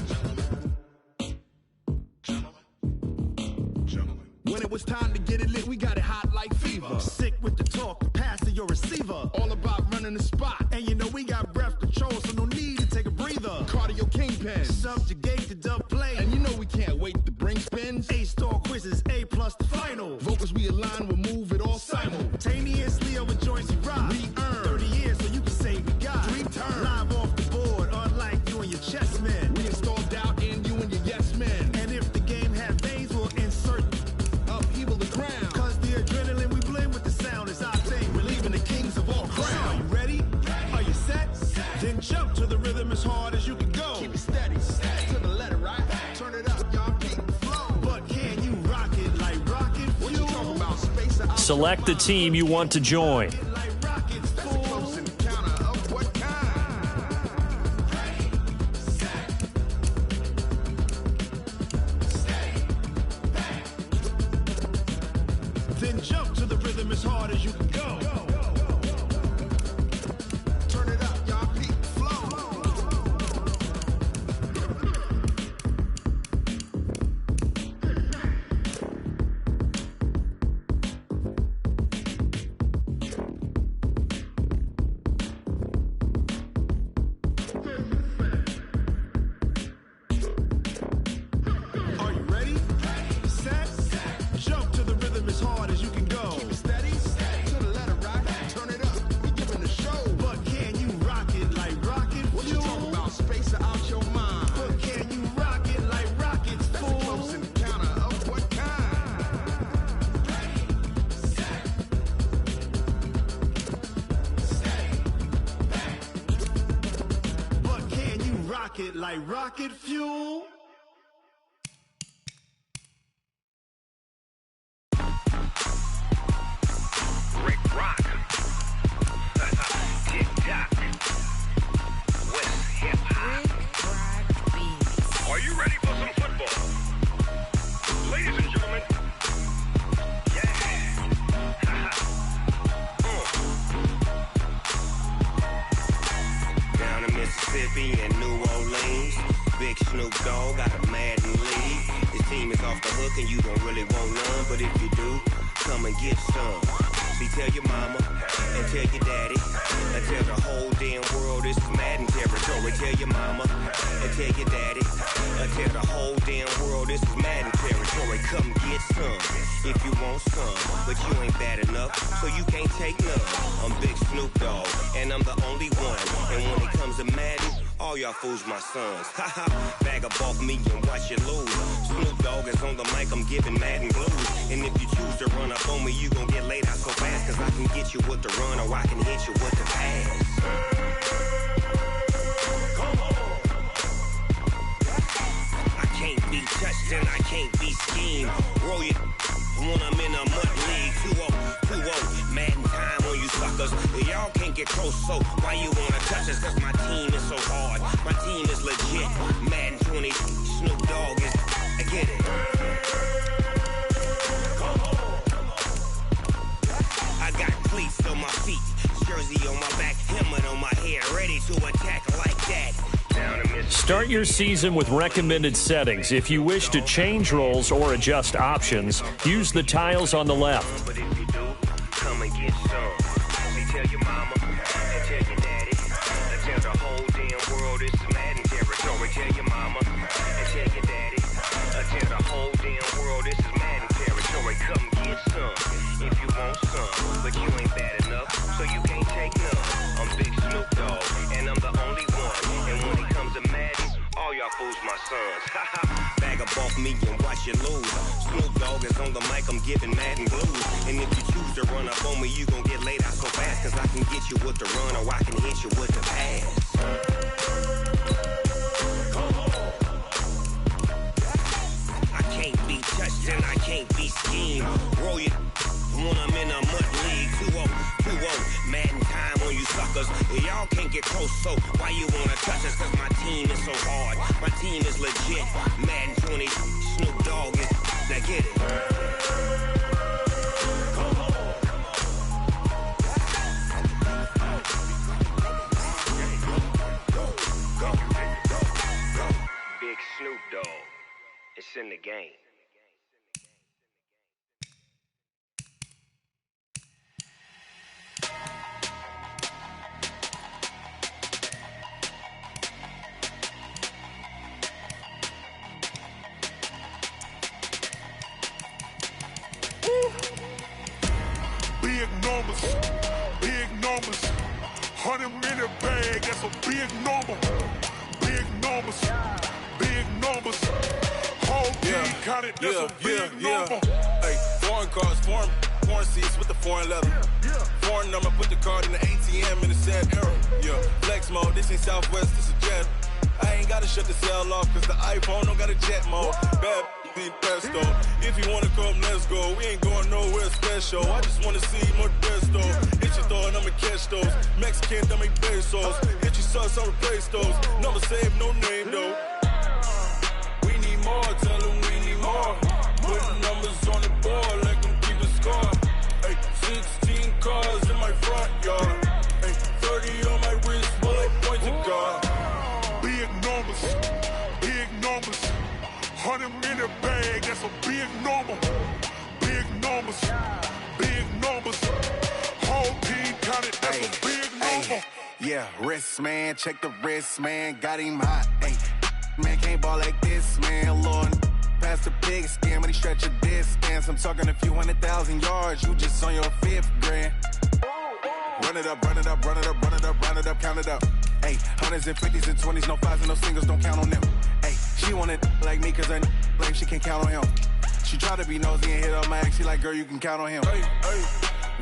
Gentlemen. When it was time to get it lit, we got it hot like fever. Sick with the talk, pass to your receiver. All about running the spot. And you know we got breath control, so no need to take a breather. Cardio kingpin, subjugate the dub play. And you know we can't wait to bring spins. A-star quizzes, A+ the final. Vocals we align, we'll move it all simultaneously over joints we rock. We earn 30 years, so you can say we got 3 turns. Live off the board, unlike you and your chess men. We install doubt in you and your yes men. And if the game have veins, we'll insert upheaval the ground. Cause the adrenaline we blend with the sound is our thing. We're leaving the kings of all crown. Are you ready? Are you set? Then jump to the rhythm as hard as you can go. Keep it steady, to the letter right. Turn it up, y'all keep the flow. But can you rock it like rocket fuel? What you talking about? Space out. Select the team you want to join. Like rockets, that's a close encounter of what kind? Then jump to the rhythm as hard as you can go. Turn it up, y'all keep the flow. Are you ready? Set. Jump to the rhythm as hard as you can go. Keep it steady, to the letter right. Turn it up, we giving the show. But can you rock it like rocket fuel? What you talking about? Space out your mind. But can you rock it like rockets, fool? That's a close encounter of what kind? But can you rock it like rocket fuel? Rick Rock. Tick-tock. West hip-hop. Are you ready for some football? Ladies and gentlemen. Yeah. Down in Mississippi and New Orleans, Big Snoop Dogg got a Madden league. His team is off the hook and you don't really want none, but if you do, come and get some. See, tell your mama and tell your daddy and tell the whole damn world this is Madden territory. Tell your mama and tell your daddy and tell the whole damn world this is Madden territory. Come get some if you want some, but you ain't bad enough, so you can't take none. I'm Big Snoop Dogg and I'm the only one. And when it comes to Madden, all y'all fools my sons. Haha, bag up off me and watch you lose. Snoop Dogg is on the mic, I'm giving Madden blues. And if you choose to run up on me, you gon' get laid out so fast. Cause I can get you with the run or I can hit you with the pass. I can't be touched and I can't be schemed. Roll you when I'm in a mud league. 2-0, 2-0, Madden time on you suckers. Y'all can't get close, so why you wanna touch us? Cause my team is so hard, my team is legit. Madden 20, Snoop Dogg is, I get it. I got cleats on my feet, jersey on my back, helmet on my head, ready to attack like that. Start your season with recommended settings. If you wish to change roles or adjust options, use the tiles on the left. But if you do, come and get some. See, tell your mama tell your daddy. Tell the whole damn world this is Madden territory. Tell your mama and tell your daddy. Tell the whole damn world this is Madden territory. Come get some if you want some, but you ain't bad enough, so you can't take none. I'm Big Snoop Dogg, and I'm the only one. And when it comes to Madden, all y'all fools my sons. Bag up off me and watch you lose. Snoop Dogg is on the mic, I'm giving Madden blues. And if you choose to run up on me, you gon' get laid out so fast. Cause I can get you with the run or I can hit you with the pass. I can't be touched and I can't be schemed. Roll you when I'm in a mud league. 2-0, Madden time on you suckers. Y'all can't get close, so why you wanna touch us? Cause my team is so hard, my team is legit. Madden 20, Snoop Dogg is, now get it. Big Snoop Dogg, it's in the game. Big numbers, 100-minute bag, that's a big number. Big numbers, whole team counted, that's a big number. Hey, foreign cars, foreign seats with the foreign leather. Foreign number, put the card in the ATM in the sad era. Yeah, flex mode, this ain't Southwest, this is Jet. I ain't gotta shut the cell off, cause the iPhone don't got a jet mode. Bad need pesto. If you wanna come, let's go. We ain't going nowhere special. I just wanna see more Modesto. Hit your throw and I'ma catch those. Mexican, don't make pesos. Hit your sauce, I'll replace those. Number save, no name though. We need more, tell them we need more. Putting numbers on the board, like them keep a score. Hey, 16 cars in my front yard. Hey, 30 on my wrist, bullet point to God. Big numbers, 100-minute bag, that's a big number. Big numbers, whole team counted, that's a big number. Yeah, wrist man, check the wrist man, got him hot. Ay, man can't ball like this, man. Lord, past the pig skin when he stretch a distance. I'm talking a few 100,000 yards, you just on your 5th grand. Run it up, count it up. Ay, hundreds and 50s and 20s, no 5s and no singles, don't count on them. Ay, she want it like me, cause her lame, she can't count on him. She try to be nosy and hit up my ex, she like, girl, you can count on him. Hey,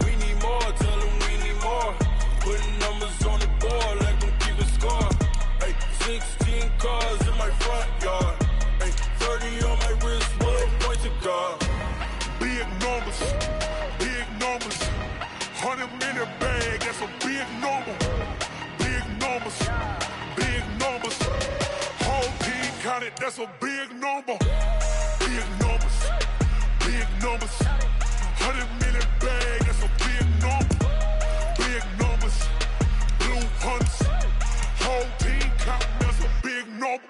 we need more, tell them we need more. Putting numbers on the board, like them keep a score. Hey, 16 cars in my front yard. Hey, 30 on my wrist, bullet point to God. Big numbers, 100-minute bag, that's a big number. Big numbers, whole team counted, that's a big number. Big numbers, 100-minute bag, that's a big number. Big numbers, blue hunts, whole team counting, that's a big number.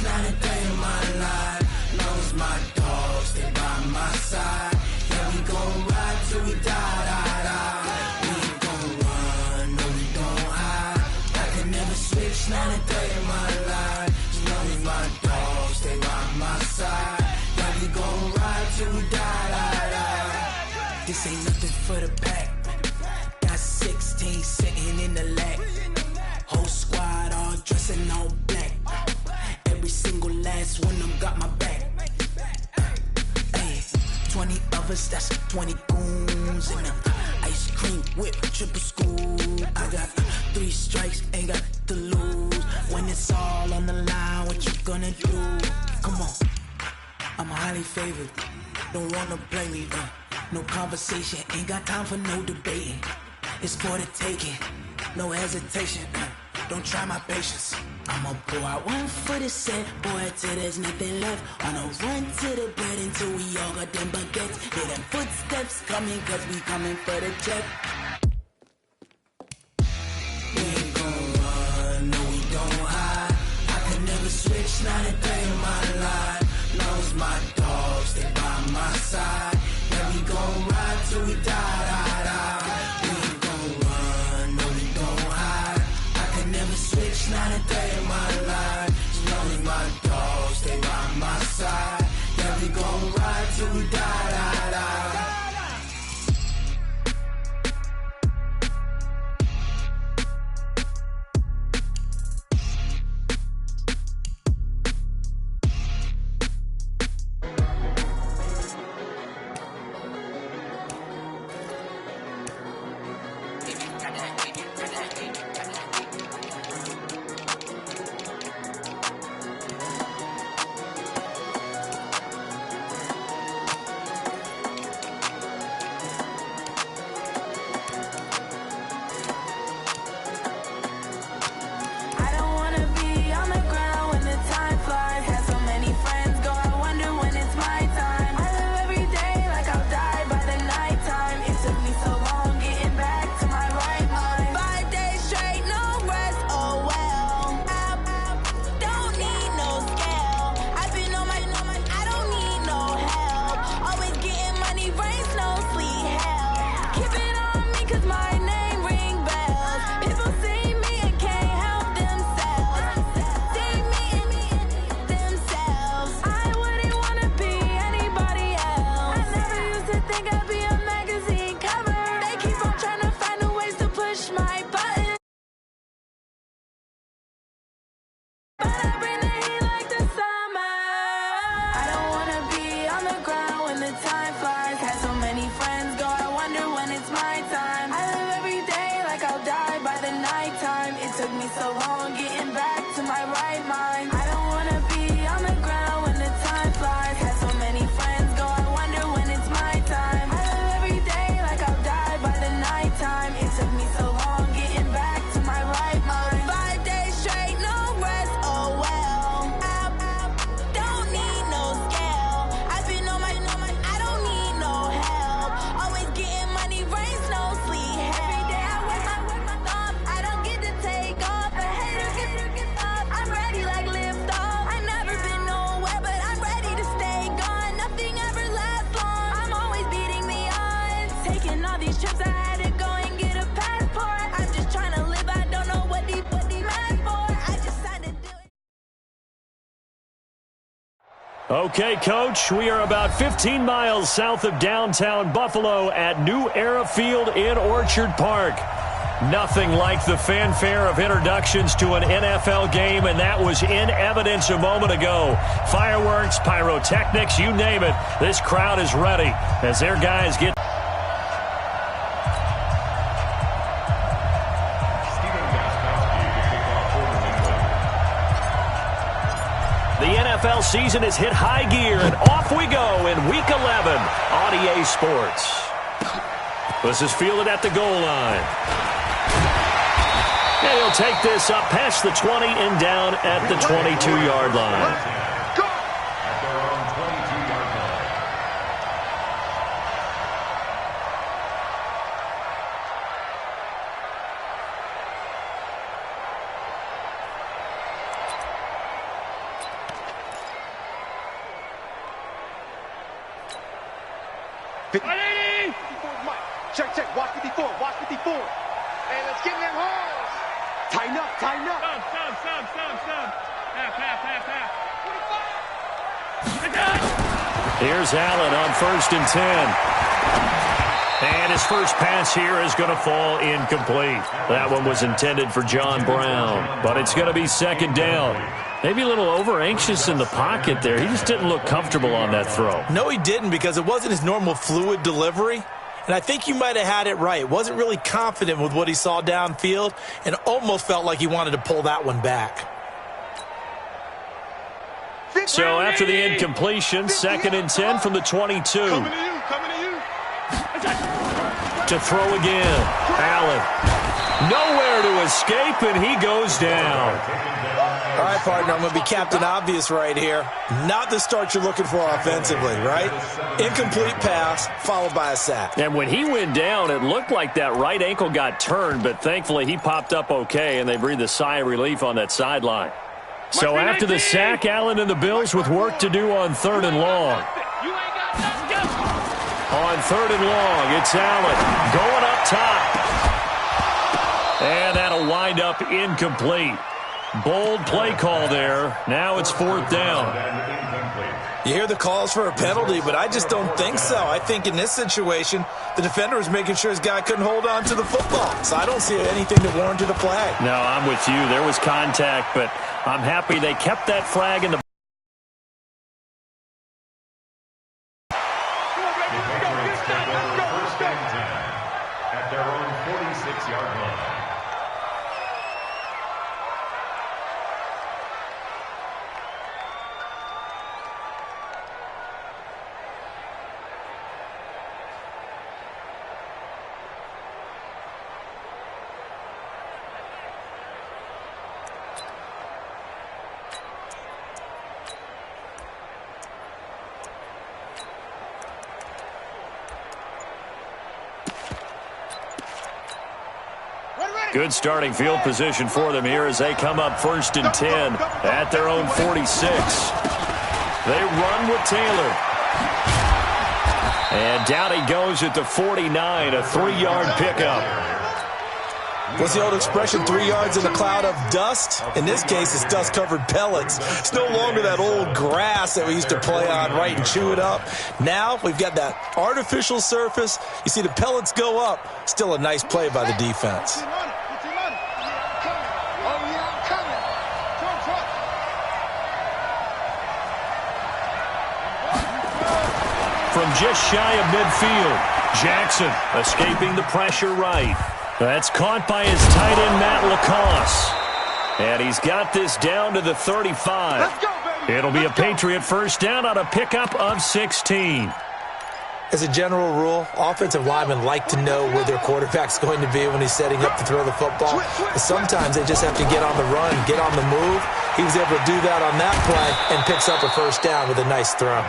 Not a day in my life. Knows my dogs, they by my side. Yeah, we gon' ride till we die. We ain't gon' run, no, we don't hide. I can never switch, not a day in my life. Knows my dogs, they by my side. Yeah, we gon' ride till we die. This ain't nothing for the pack. Got 16 sitting in the lap. Whole squad all dressing all black. Every single last one of them got my back. Ay, 20 of us, that's 20 goons. And ice cream whip, triple scoop. I got 3 strikes, ain't got to lose. When it's all on the line, what you gonna do? Come on, I'm highly favored. Don't wanna play me, no conversation. Ain't got time for no debating. It's for the taking, no hesitation. Don't try my patience. I'ma pour out one for the set, boy, till there's nothing left. On a run to the bread until we all got them baguettes. Hear them footsteps coming, cause we coming for the check. switch, not a day in my life. As long as my dogs stay by my side. Yeah, we gon' ride till we die, die, die. Okay, Coach, we are about 15 miles south of downtown Buffalo at New Era Field in Orchard Park. Nothing like the fanfare of introductions to an NFL game, and that was in evidence a moment ago. Fireworks, pyrotechnics, you name it. This crowd is ready as their guys get... The NFL season has hit high gear, and off we go in Week 11 on EA Sports. This is fielded at the goal line. And he'll take this up past the 20 and down at the 22-yard line. Check, check, watch 54, watch 54. Hey, let's get them holes. Tighten up, tighten up. Stop. Half. 45. Here's Allen on 1st and 10. And his first pass here is going to fall incomplete. That one was intended for John Brown, but it's going to be 2nd down. Maybe a little over-anxious in the pocket there. He just didn't look comfortable on that throw. No, he didn't, because it wasn't his normal fluid delivery. And I think you might have had it right. Wasn't really confident with what he saw downfield and almost felt like he wanted to pull that one back. So after the incompletion, 2nd and 10 from the 22. Coming to you. To throw again. Allen. Nowhere to escape, and he goes down. All right, partner, I'm going to be Captain Obvious right here. Not the start you're looking for offensively, right? Incomplete pass, followed by a sack. And when he went down, it looked like that right ankle got turned, but thankfully he popped up okay, and they breathed a sigh of relief on that sideline. So after the sack, Allen and the Bills with work to do on 3rd and long. On 3rd and long, it's Allen going up top. And that'll wind up incomplete. Bold play call there. Now it's 4th down. You hear the calls for a penalty, but I just don't think so. I think in this situation, the defender was making sure his guy couldn't hold on to the football. So I don't see anything that warranted a flag. No, I'm with you. There was contact, but I'm happy they kept that flag in the at their own 46-yard line. Good starting field position for them here as they come up 1st and 10 at their own 46. They run with Taylor. And down he goes at the 49, a 3-yard pickup. What's the old expression, 3 yards in a cloud of dust? In this case, it's dust-covered pellets. It's no longer that old grass that we used to play on, right, and chew it up. Now we've got that artificial surface. You see the pellets go up. Still a nice play by the defense. From just shy of midfield, Jackson escaping the pressure right. That's caught by his tight end, Matt Lacoste. And he's got this down to the 35. Let's go, baby. It'll be a Patriot first down on a pickup of 16. As a general rule, offensive linemen like to know where their quarterback's going to be when he's setting up to throw the football. But sometimes they just have to get on the run, get on the move. He was able to do that on that play and picks up a first down with a nice throw.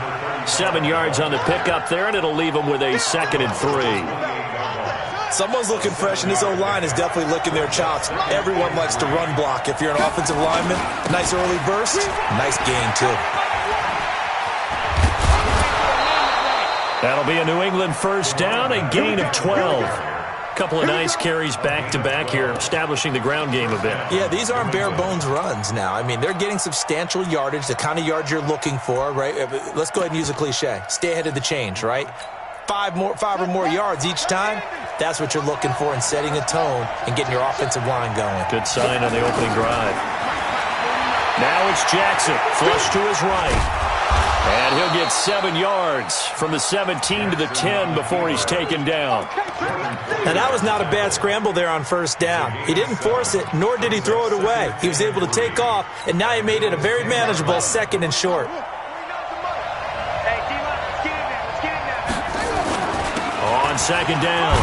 7 yards on the pickup there, and it'll leave him with a 2nd and 3. Someone's looking fresh, and this O-line is definitely licking their chops. Everyone likes to run block. If you're an offensive lineman, nice early burst, nice gain, too. That'll be a New England first down, a gain of 12. Couple of nice carries back-to-back here, establishing the ground game a bit. Yeah, these aren't bare-bones runs now. I mean, they're getting substantial yardage, the kind of yards you're looking for, right? Let's go ahead and use a cliche. Stay ahead of the change, right? 5 or more yards each time, that's what you're looking for in setting a tone and getting your offensive line going. Good sign on the opening drive. Now it's Jackson, flush to his right. And he'll get 7 yards from the 17 to the 10 before he's taken down. Now, that was not a bad scramble there on first down. He didn't force it, nor did he throw it away. He was able to take off, and now he made it a very manageable 2nd and short. On 2nd down,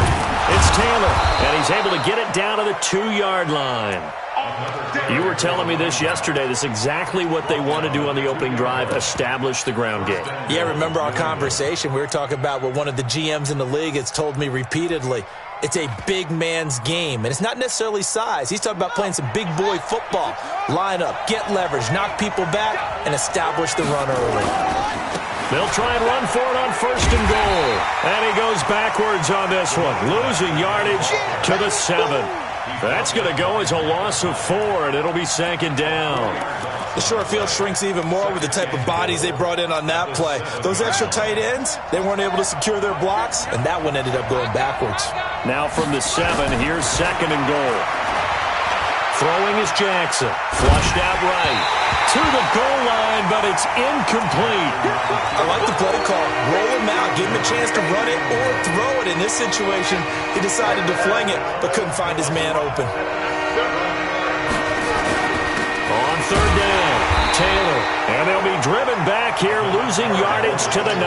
it's Taylor, and he's able to get it down to the 2-yard line. You were telling me this yesterday. This is exactly what they want to do on the opening drive, establish the ground game. Yeah, remember our conversation? We were talking about what one of the GMs in the league has told me repeatedly. It's a big man's game, and it's not necessarily size. He's talking about playing some big boy football. Line up, get leverage, knock people back, and establish the run early. They'll try and run for it on 1st and goal. And he goes backwards on this one, losing yardage to the 7. That's going to go as a loss of 4, and it'll be 2nd down. The short field shrinks even more with the type of bodies they brought in on that play. Those extra tight ends, they weren't able to secure their blocks, and that one ended up going backwards. Now from the 7, here's 2nd and goal. Throwing is Jackson, flushed out right. To the goal line, but it's incomplete. I like the play call. Roll him out, give him a chance to run it or throw it. In this situation, he decided to fling it, but couldn't find his man open. On 3rd down, Taylor, and they'll be driven back here, losing yardage to the 9.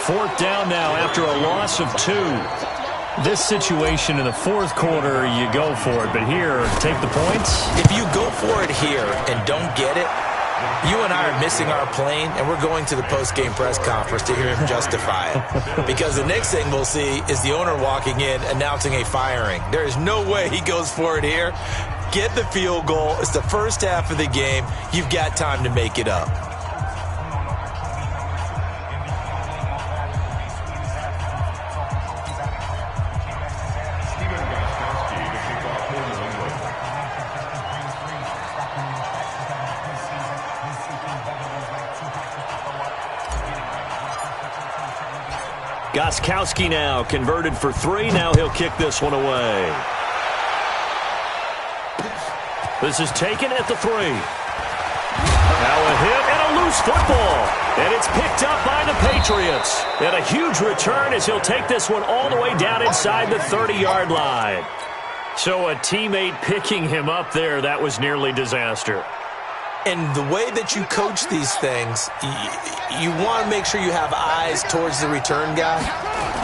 4th down now after a loss of 2. This situation in the 4th quarter, you go for it. But here, take the points. If you go for it here and don't get it, you and I are missing our plane, and we're going to the post-game press conference to hear him justify it. Because the next thing we'll see is the owner walking in announcing a firing. There is no way he goes for it here. Get the field goal. It's the first half of the game. You've got time to make it up. Gostkowski now converted for 3. Now he'll kick this one away. This is taken at the 3. Now a hit and a loose football. And it's picked up by the Patriots. And a huge return as he'll take this one all the way down inside the 30-yard line. So a teammate picking him up there, that was nearly disaster. And the way that you coach these things, you want to make sure you have eyes towards the return guy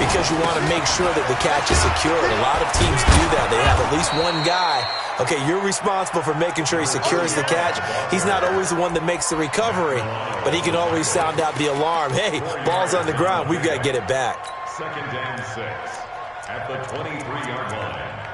because you want to make sure that the catch is secured. A lot of teams do that. They have at least one guy. Okay, you're responsible for making sure he secures the catch. He's not always the one that makes the recovery, but he can always sound out the alarm. Hey, ball's on the ground. We've got to get it back. 2nd and 6 at the 23-yard line.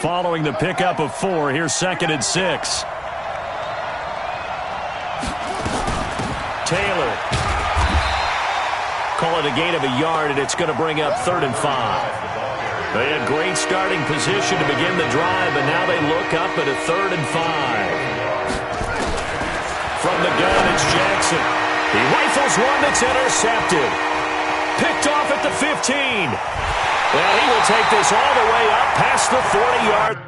Following the pickup of 4, here's 2nd and 6. Taylor. Call it a gain of a yard, and it's going to bring up 3rd and 5. They had great starting position to begin the drive, but now they look up at a 3rd and 5. From the gun, it's Jackson. He rifles one that's intercepted. Picked off at the 15. Well, he will take this all the way up past the 40-yard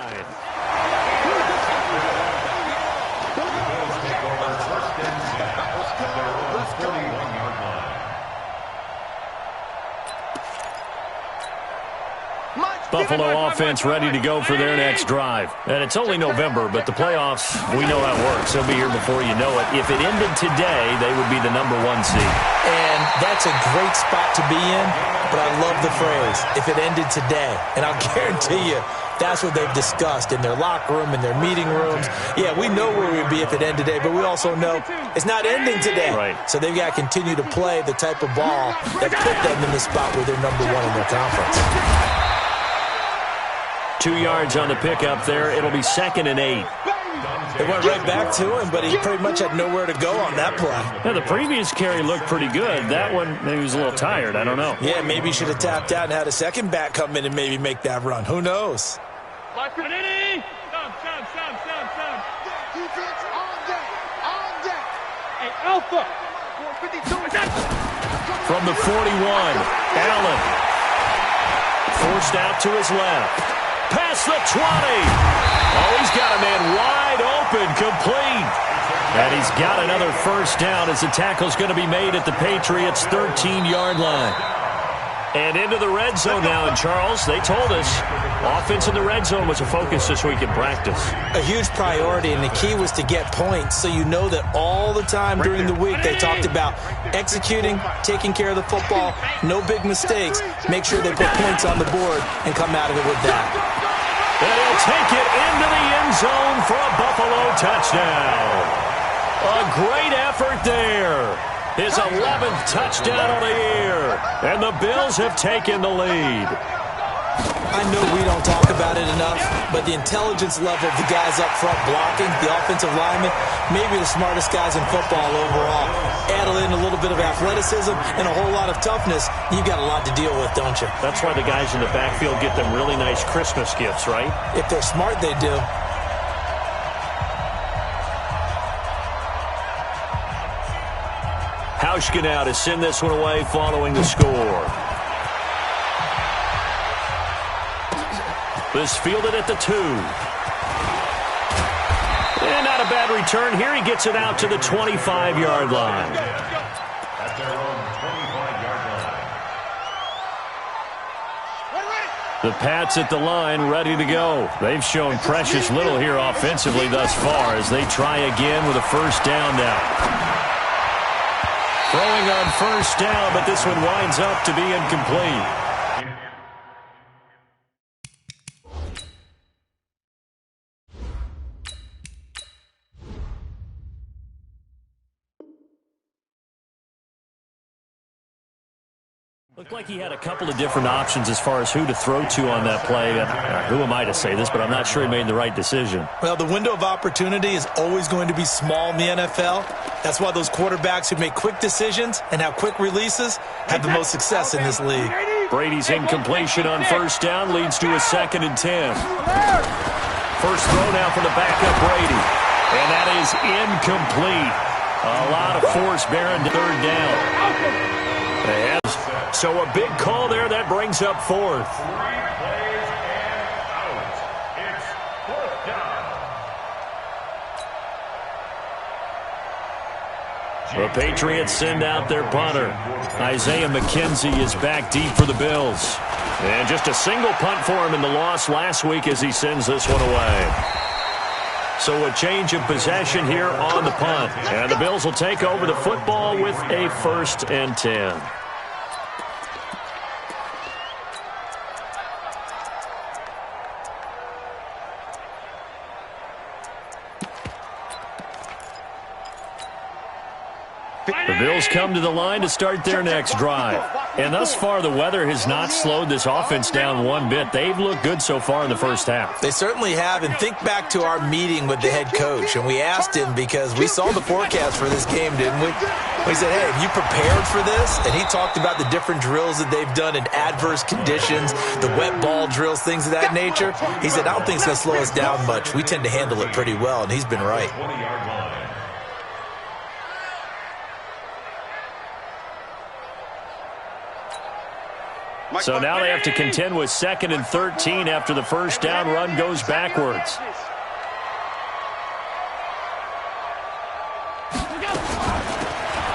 line. Buffalo offense ready to go for their next drive. And it's only November, but the playoffs, we know how it works. They'll be here before you know it. If it ended today, they would be the #1 seed. And that's a great spot to be in, but I love the phrase, if it ended today. And I'll guarantee you, that's what they've discussed in their locker room, in their meeting rooms. Yeah, we know where we'd be if it ended today, but we also know it's not ending today. Right. So they've got to continue to play the type of ball that put them in the spot where they're #1 in their conference. 2 yards on the pickup there. It'll be 2nd and 8. They went right back to him, but he pretty much had nowhere to go on that play. Yeah, the previous carry looked pretty good. That one, maybe he was a little tired. I don't know. Yeah, maybe he should have tapped out and had a second back come in and maybe make that run. Who knows? Defense on deck. On deck. Hey, Alpha. 452. From the 41, Allen. Forced out to his left. Past the 20. Oh, he's got a man wide open, complete. And he's got another first down as the tackle's going to be made at the Patriots' 13-yard line. And into the red zone now, and Charles, they told us offense in the red zone was a focus this week in practice. A huge priority, and the key was to get points, so you know that all the time during the week they talked about executing, taking care of the football, no big mistakes, make sure they put points on the board and come out of it with that. And he'll take it into the end zone for a Buffalo touchdown. A great effort there. His 11th touchdown of the year. And the Bills have taken the lead. I know we don't talk about it enough, but the intelligence level of the guys up front blocking, the offensive linemen, maybe the smartest guys in football overall. Add in a little bit of athleticism and a whole lot of toughness, you've got a lot to deal with, don't you? That's why the guys in the backfield get them really nice Christmas gifts, right? If they're smart, they do. Hauschka now to send this one away following the score. This fielded at the 2. And not a bad return here. He gets it out to the 25-yard line. At their own 25-yard line. The Pats at the line, ready to go. They've shown precious little here offensively thus far as they try again with a first down now. Throwing on first down, but this one winds up to be incomplete. Looked like he had a couple of different options as far as who to throw to on that play. Who am I to say this, but I'm not sure he made the right decision. Well, the window of opportunity is always going to be small in the NFL. That's why those quarterbacks who make quick decisions and have quick releases have the most success in this league. Brady's incompletion on first down leads to a 2nd and 10. First throw now for the backup Brady. And that is incomplete. A lot of force bearing to 3rd down. So a big call there. That brings up 4th. 3 plays and out. It's 4th down. The Patriots send out their punter. Isaiah McKenzie is back deep for the Bills. And just a single punt for him in the loss last week as he sends this one away. So a change of possession here on the punt. And the Bills will take over the football with a 1st and 10. The Bills come to the line to start their next drive. And thus far, the weather has not slowed this offense down one bit. They've looked good so far in the first half. They certainly have. And think back to our meeting with the head coach. And we asked him because we saw the forecast for this game, didn't we? We said, hey, have you prepared for this? And he talked about the different drills that they've done in adverse conditions, the wet ball drills, things of that nature. He said, I don't think it's going to slow us down much. We tend to handle it pretty well, and he's been right. 20-yard line. So now they have to contend with 2nd and 13 after the first down run goes backwards.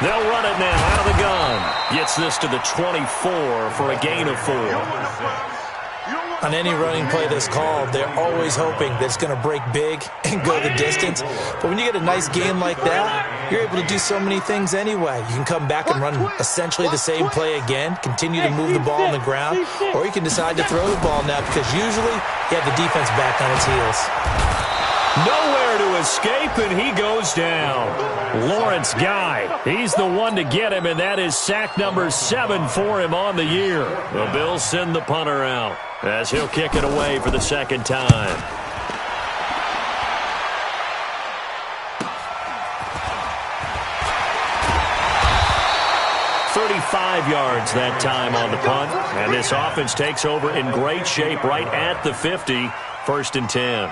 They'll run it now out of the gun. Gets this to the 24 for a gain of 4. On any running play that's called, they're always hoping that it's going to break big and go the distance. But when you get a nice game like that, you're able to do so many things anyway. You can come back and run essentially the same play again, continue to move the ball on the ground, or you can decide to throw the ball now because usually you have the defense back on its heels. Nowhere to escape, and he goes down. Lawrence Guy, he's the one to get him, and that is sack number 7 for him on the year. The Bills send the punter out as he'll kick it away for the second time. "35 yards that time on the punt, and this offense takes over in great shape right at the 50, 1st and 10.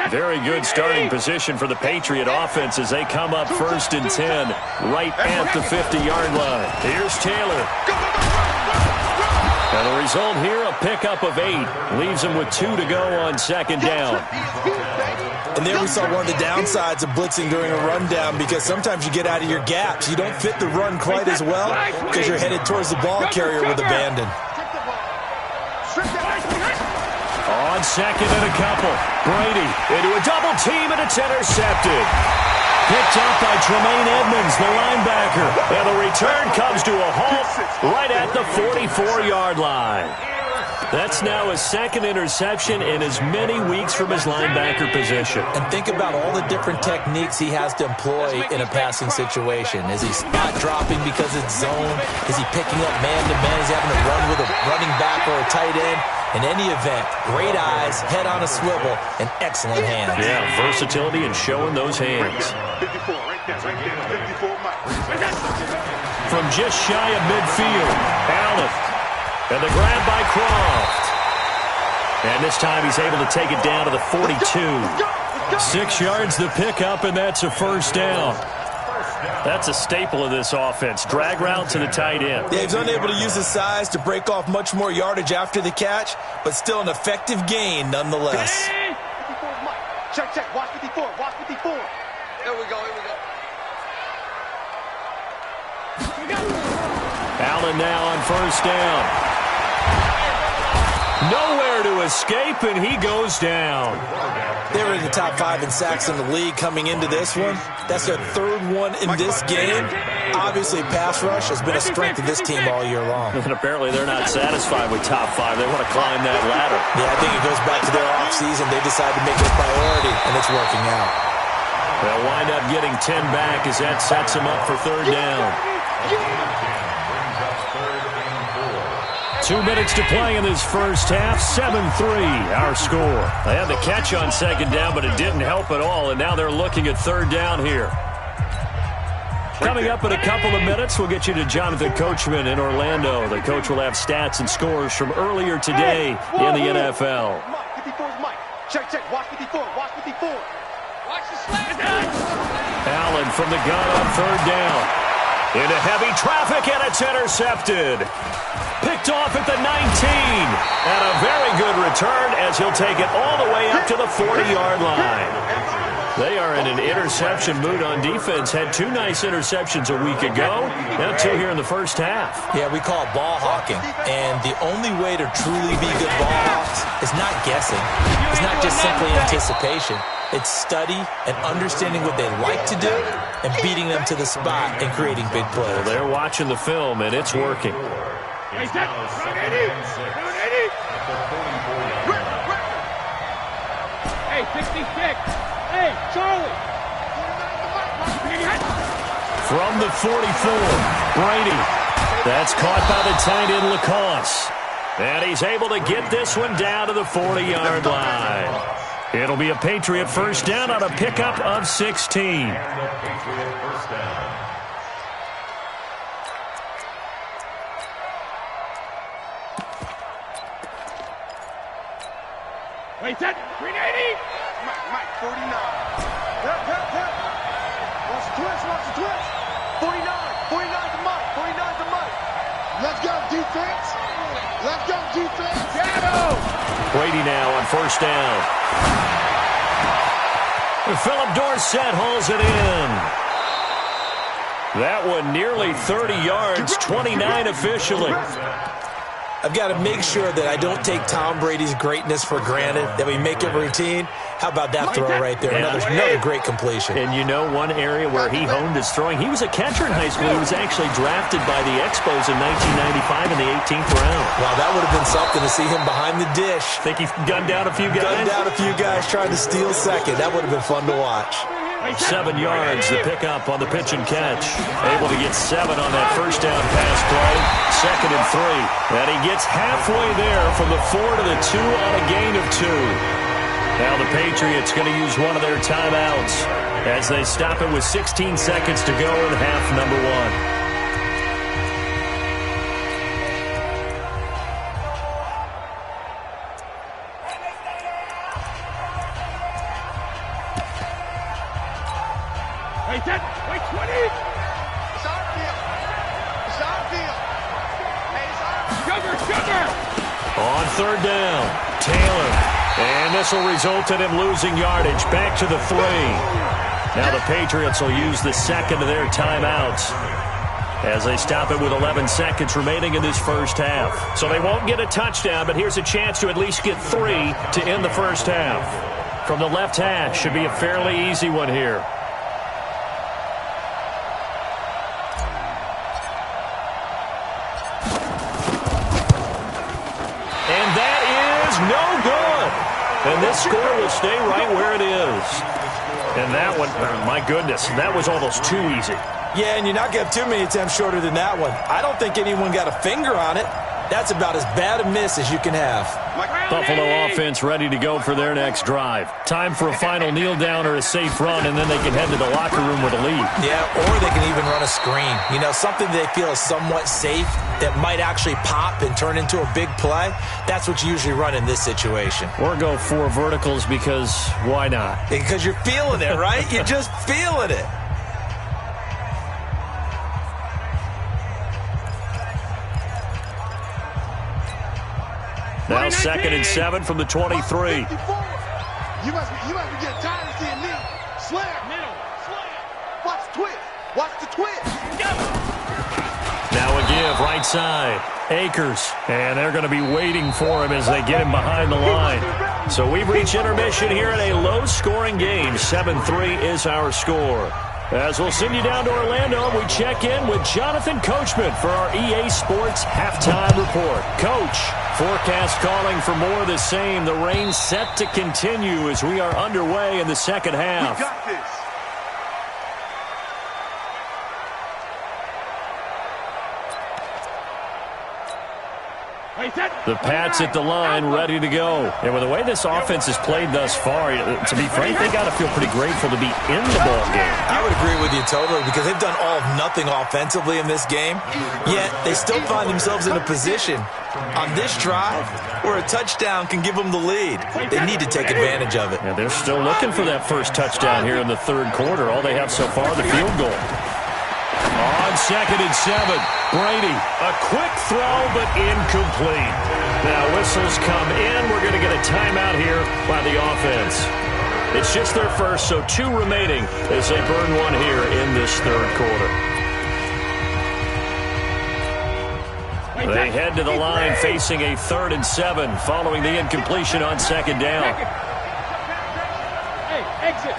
Very good starting position for the Patriot offense as they come up 1st and 10 right at the 50-yard line. Here's Taylor. And the result here, a pickup of 8. Leaves them with 2 to go on 2nd down. And there we saw one of the downsides of blitzing during a rundown because sometimes you get out of your gaps. You don't fit the run quite as well because you're headed towards the ball carrier with abandon. On 2nd and a couple. Brady into a double team, and it's intercepted. Picked up by Tremaine Edmonds, the linebacker. And the return comes to a halt right at the 44-yard line. That's now his 2nd interception in as many weeks from his linebacker position. And think about all the different techniques he has to employ in a passing situation. Is he spot dropping because it's zone? Is he picking up man-to-man? Is he having to run with a running back or a tight end? In any event, great eyes, head on a swivel, and excellent hands. Yeah, versatility and showing those hands. From just shy of midfield, Allen. And the grab by Croft. And this time he's able to take it down to the 42. 6 yards the pickup, and that's a 1st down. That's a staple of this offense. Drag route to the tight end. Yeah, he's unable to use his size to break off much more yardage after the catch, but still an effective gain nonetheless. Check, check. Watch 54. Watch 54. Here we go. Allen now on 1st down. Nowhere to escape, and he goes down. They were in the top 5 in sacks in the league coming into this one. That's their 3rd one in this game. Obviously, pass rush has been a strength of this team all year long. And apparently they're not satisfied with top 5. They want to climb that ladder. Yeah, I think it goes back to their offseason. They decided to make it a priority, and it's working out. They'll wind up getting 10 back as that sets them up for 3rd down. 2 minutes to play in this first half. 7-3 our score. They had the catch on 2nd down, but it didn't help at all, and now they're looking at 3rd down here. Coming up in a couple of minutes, we'll get you to Jonathan Coachman in Orlando. The coach will have stats and scores from earlier today in the NFL. Mike, 54's Mike. Check, check. Watch 54. Watch 54. Watch the slant. Allen from the gun on 3rd down. Into heavy traffic, and it's intercepted. Picked off at the 19. And a very good return as he'll take it all the way up to the 40-yard line. They are in an interception mood on defense. Had 2 nice interceptions a week ago. Now 2 here in the first half. Yeah, we call it ball hawking. And the only way to truly be good ball hawks is not guessing. It's not just simply anticipation. It's study and understanding what they like to do and beating them to the spot and creating big plays. Well, they're watching the film, and it's working. Hey, 66. Hey, Charlie. From the 44, Brady. That's caught by the tight end, Lacoste. And he's able to get this one down to the 40-yard line. It'll be a Patriot 1st down on a pickup of 16. Wait, that 380. Mike, 49. Hip. Watch the twist. 49 to Mike. 49 to Mike. Let's go, defense. Let's go, defense. Brady now on first down. And Philip Dorsett hauls it in. That one nearly 30 yards, 29 officially. I've got to make sure that I don't take Tom Brady's greatness for granted, that we make it routine. How about that throw right there? Another great completion. And you know one area where he honed his throwing? He was a catcher in high school. He was actually drafted by the Expos in 1995 in the 18th round. Wow, that would have been something to see him behind the dish. Think he gunned down a few guys? Gunned down a few guys trying to steal second. That would have been fun to watch. 7 yards, the pickup on the pitch and catch. Able to get 7 on that first down pass play. 2nd and 3. And he gets halfway there from the 4 to the 2 on a gain of 2. Now the Patriots going to use one of their timeouts as they stop it with 16 seconds to go in half number 1. Wait, 20. It's our field. It's our field. Hey, it's our Sugar. On third down, Taylor. And this will result in him losing yardage. Back to the 3. Now the Patriots will use the second of their timeouts as they stop it with 11 seconds remaining in this first half. So they won't get a touchdown, but here's a chance to at least get 3 to end the first half. From the left hash, should be a fairly easy one here. No good. And this score will stay right where it is. And that one, my goodness, that was almost too easy. Yeah, and you're not going to have too many attempts shorter than that one. I don't think anyone got a finger on it. That's about as bad a miss as you can have. Buffalo offense ready to go for their next drive. Time for a final kneel down or a safe run, and then they can head to the locker room with a lead. Yeah, or they can even run a screen. You know, something they feel is somewhat safe that might actually pop and turn into a big play. That's what you usually run in this situation. Or go 4 verticals because why not? Because you're feeling it, right? You're just feeling it. Now 2nd and 7 from the 23. You must be getting tired of seeing me. Slam. Middle. Slam. Watch the twist. Watch the twist. Now a give, right side. Akers. And they're going to be waiting for him as they get him behind the line. So we've reached intermission here in a low-scoring game. 7-3 is our score. As we'll send you down to Orlando, we check in with Jonathan Coachman for our EA Sports Halftime Report. Coach, forecast calling for more of the same. The rain set to continue as we are underway in the second half. We got this. The Pats at the line, ready to go. And with the way this offense has played thus far, to be frank, they got to feel pretty grateful to be in the ball game. I would agree with you totally because they've done all of nothing offensively in this game, yet they still find themselves in a position on this drive where a touchdown can give them the lead. They need to take advantage of it. Yeah, they're still looking for that first touchdown here in the third quarter. All they have so far, the field goal. On 2nd and 7, Brady, a quick throw but incomplete. Now whistles come in. We're going to get a timeout here by the offense. It's just their first, so 2 remaining as they burn one here in this third quarter. They head to the line facing a 3rd and 7 following the incompletion on 2nd down. Hey, exit.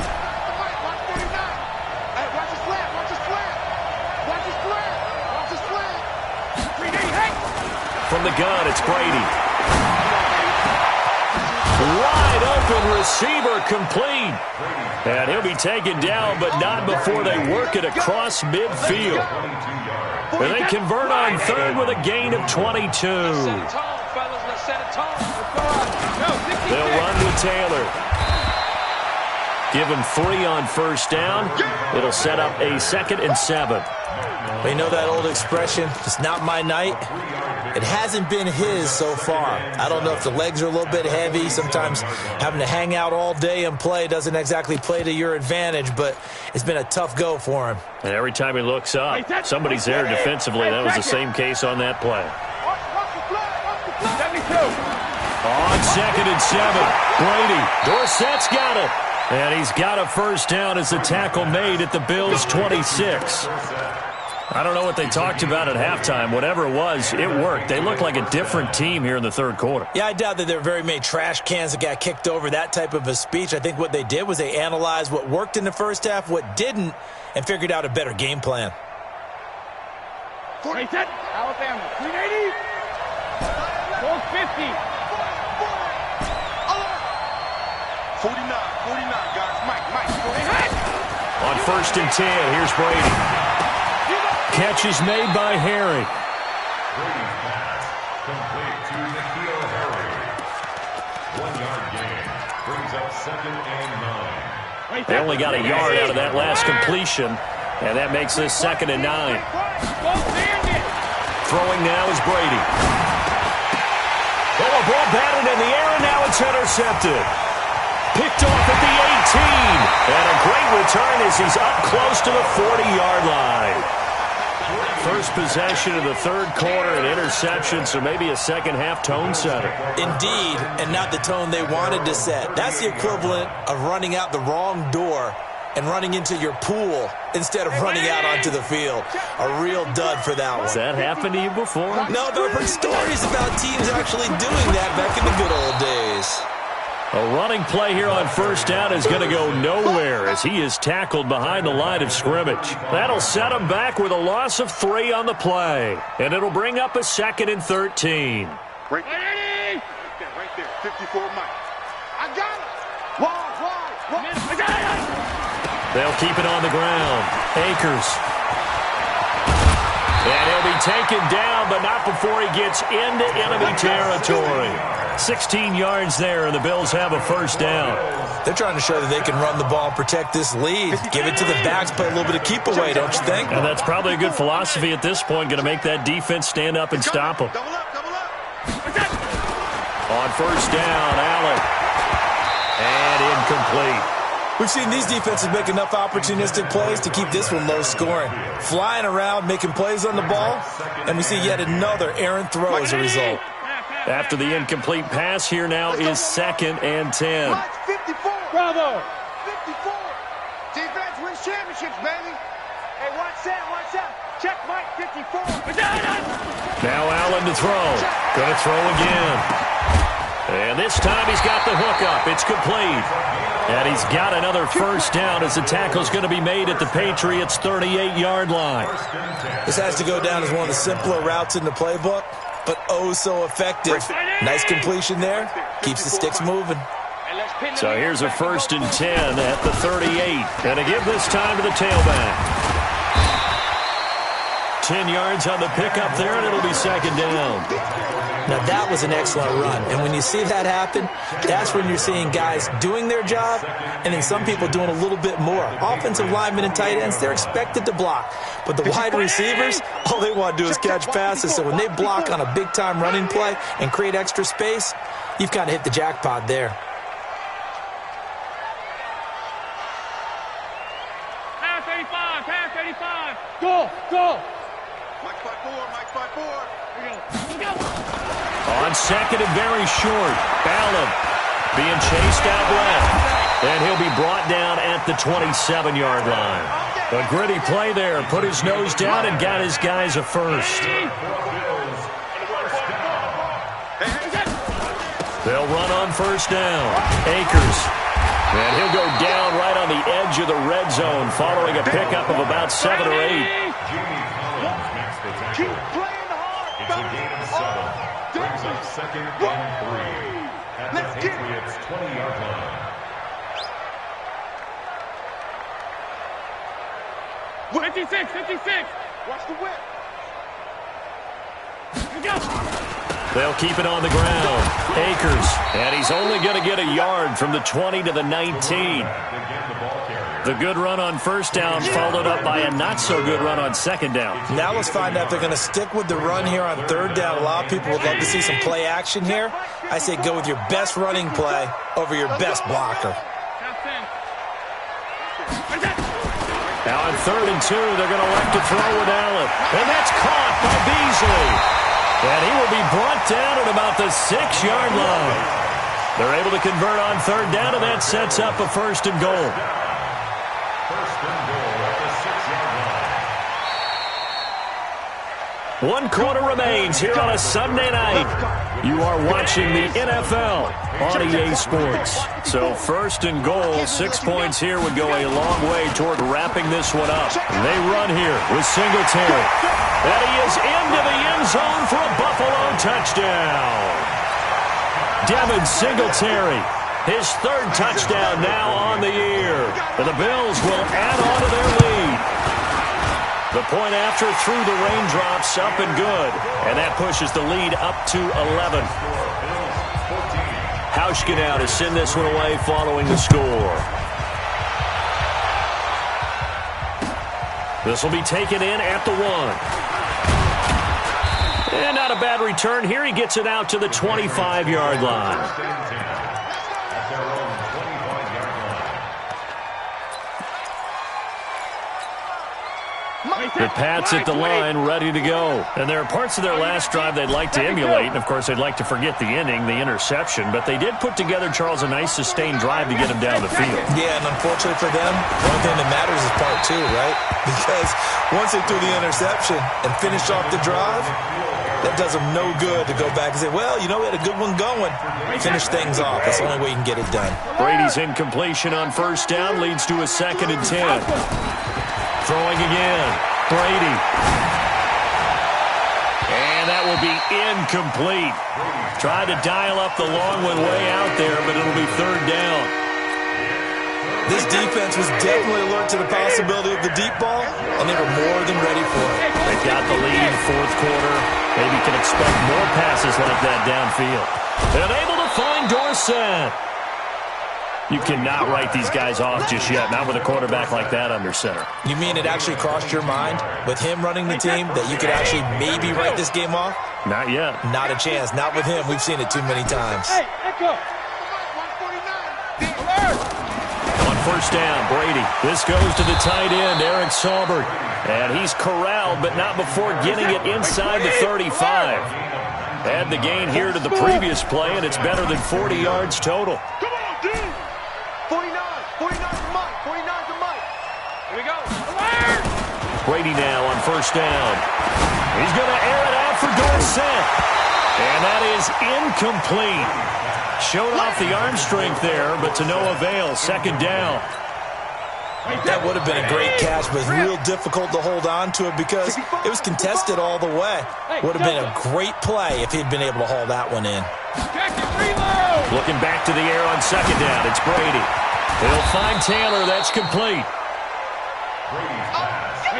From the gun, it's Brady. Wide open receiver complete. And he'll be taken down, but not before they work it across midfield. And they convert on 3rd with a gain of 22. They'll run to Taylor. Give him 3 on first down. It'll set up a 2nd and 7. But you know that old expression, it's not my night? It hasn't been his so far. I don't know if the legs are a little bit heavy. Sometimes having to hang out all day and play doesn't exactly play to your advantage, but it's been a tough go for him. And every time he looks up, somebody's there defensively. That was the same case on that play. On 2nd and 7, Brady. Dorsett's got it. And he's got a first down as the tackle made at the Bills' 26. I don't know what they talked about at halftime. Whatever it was, it worked. They look like a different team here in the third quarter. Yeah, I doubt that there were very many trash cans that got kicked over, that type of a speech. I think what they did was they analyzed what worked in the first half, what didn't, and figured out a better game plan. 40 set. Alabama, 380. 450. 49, guys. Mike. On 1st and 10, here's Brady. Catch is made by Harry. Brady's pass complete to N'Keal Harry. 1-yard gain brings up 2nd and 9. They only got a yard out of that last completion, and that makes this 2nd and 9. Throwing now is Brady. Oh, a ball batted in the air, and now it's intercepted. Picked off at the 18. And a great return as he's up close to the 40-yard line. First possession of the third quarter, an interception, so maybe a second-half tone setter. Indeed, and not the tone they wanted to set. That's the equivalent of running out the wrong door and running into your pool instead of running out onto the field. A real dud for that one. Has that happened to you before? No, but I've heard stories about teams actually doing that back in the good old days. A running play here on first down is going to go nowhere as he is tackled behind the line of scrimmage. That'll set him back with a loss of 3 on the play. And it'll bring up a 2nd and 13. Right there, 54 Mike. I got it. Wide. I got it. They'll keep it on the ground. Akers. And he'll be taken down, but not before he gets into enemy territory. 16 yards there, and the Bills have a first down. They're trying to show that they can run the ball and protect this lead. Give it to the backs, play a little bit of keep away, don't you think? And that's probably a good philosophy at this point, going to make that defense stand up and stop them. Double up. On first down, Allen. And incomplete. We've seen these defenses make enough opportunistic plays to keep this one low scoring. Flying around, making plays on the ball, and we see yet another errant throw as a result. After the incomplete pass, here now is 2nd and 10. 54. Bravo. 54. Defense wins championships, baby. Hey, watch that. Check Mike, 54. Now Allen to throw. Going to throw again. And this time he's got the hook up. It's complete. And he's got another first down as the tackle's going to be made at the Patriots' 38-yard line. This has to go down as one of the simpler routes in the playbook, but oh so effective. Nice completion there. Keeps the sticks moving. So here's a 1st and 10 at the 38. And to give this time to the tailback. 10 yards on the pickup there, and it'll be 2nd down. Now, that was an excellent run. And when you see that happen, that's when you're seeing guys doing their job and then some people doing a little bit more. Offensive linemen and tight ends, they're expected to block. But the wide receivers, all they want to do is catch passes. So when they block on a big-time running play and create extra space, you've kind of hit the jackpot there. Pass 85. Go. Mike 5-4. Here we go. On 2nd and very short, Allen being chased out left. And he'll be brought down at the 27-yard line. A gritty play there. Put his nose down and got his guys a first. They'll run on first down. Akers. And he'll go down right on the edge of the red zone following a pickup of about 7 or 8. Keep playing hard. It's a gain of 7. Brings up 2nd and 3 at the Patriots' 20-yard line. What? 56. Watch the whip. Here we go. They'll keep it on the ground. Akers, and he's only going to get a yard from the 20 to the 19. The good run on first down followed up by a not-so-good run on second down. Now let's find out if they're going to stick with the run here on third down. A lot of people would love to see some play action here. I say go with your best running play over your best blocker. Now on 3rd and 2, they're going to elect to throw with Allen. And that's caught by Beasley. And he will be brought down at about the 6-yard line. They're able to convert on 3rd down, and that sets up a 1st and goal. First and goal at the 6-yard line. 1 quarter remains here on a Sunday night. You are watching the NFL on EA Sports. So 1st and goal, 6 points here would go a long way toward wrapping this one up. They run here with Singletary. And he is into the end zone for a Buffalo touchdown. Devin Singletary, his 3rd touchdown now on the year. And the Bills will add on to their lead. The point after through the raindrops, up and good. And that pushes the lead up to 11. Hauschka now to send this one away following the score. This will be taken in at the 1. And not a bad return here. He gets it out to the 25-yard line. The Pats at the line, ready to go. And there are parts of their last drive they'd like to emulate. And, of course, they'd like to forget the inning, the interception. But they did put together, Charles, a nice sustained drive to get him down the field. Yeah, and unfortunately for them, one thing that matters is part 2, right? Because once they threw the interception and finished off the drive, that does them no good to go back and say, well, you know, we had a good one going. Finish things off. That's the only way you can get it done. Brady's incompletion on first down leads to a 2nd and 10. Throwing again. Brady. And that will be incomplete. Tried to dial up the long one way out there, but it'll be 3rd down. This defense was definitely alert to the possibility of the deep ball, and they were more than ready for it. They've got the lead, 4th quarter. Maybe can expect more passes like that downfield. And able to find Dorsett. You cannot write these guys off just yet, not with a quarterback like that under center. You mean it actually crossed your mind with him running the team that you could actually maybe write this game off? Not yet. Not a chance. Not with him. We've seen it too many times. Hey, Echo. On first down, Brady. This goes to the tight end, Eric Saubert. And he's corralled, but not before getting it inside the 35. Add the gain here to the previous play, and it's better than 40 yards total. 49's Mike. 49's Mike. Here we go. Brady now on first down. He's going to air it out for Dorsett. And that is incomplete. Showed off the arm strength there, but to no avail. 2nd down. That would have been a great catch, but real difficult to hold on to it because it was contested all the way. Would have been a great play if he'd been able to haul that one in. Looking back to the air on 2nd down. It's Brady. He'll find Taylor. That's complete.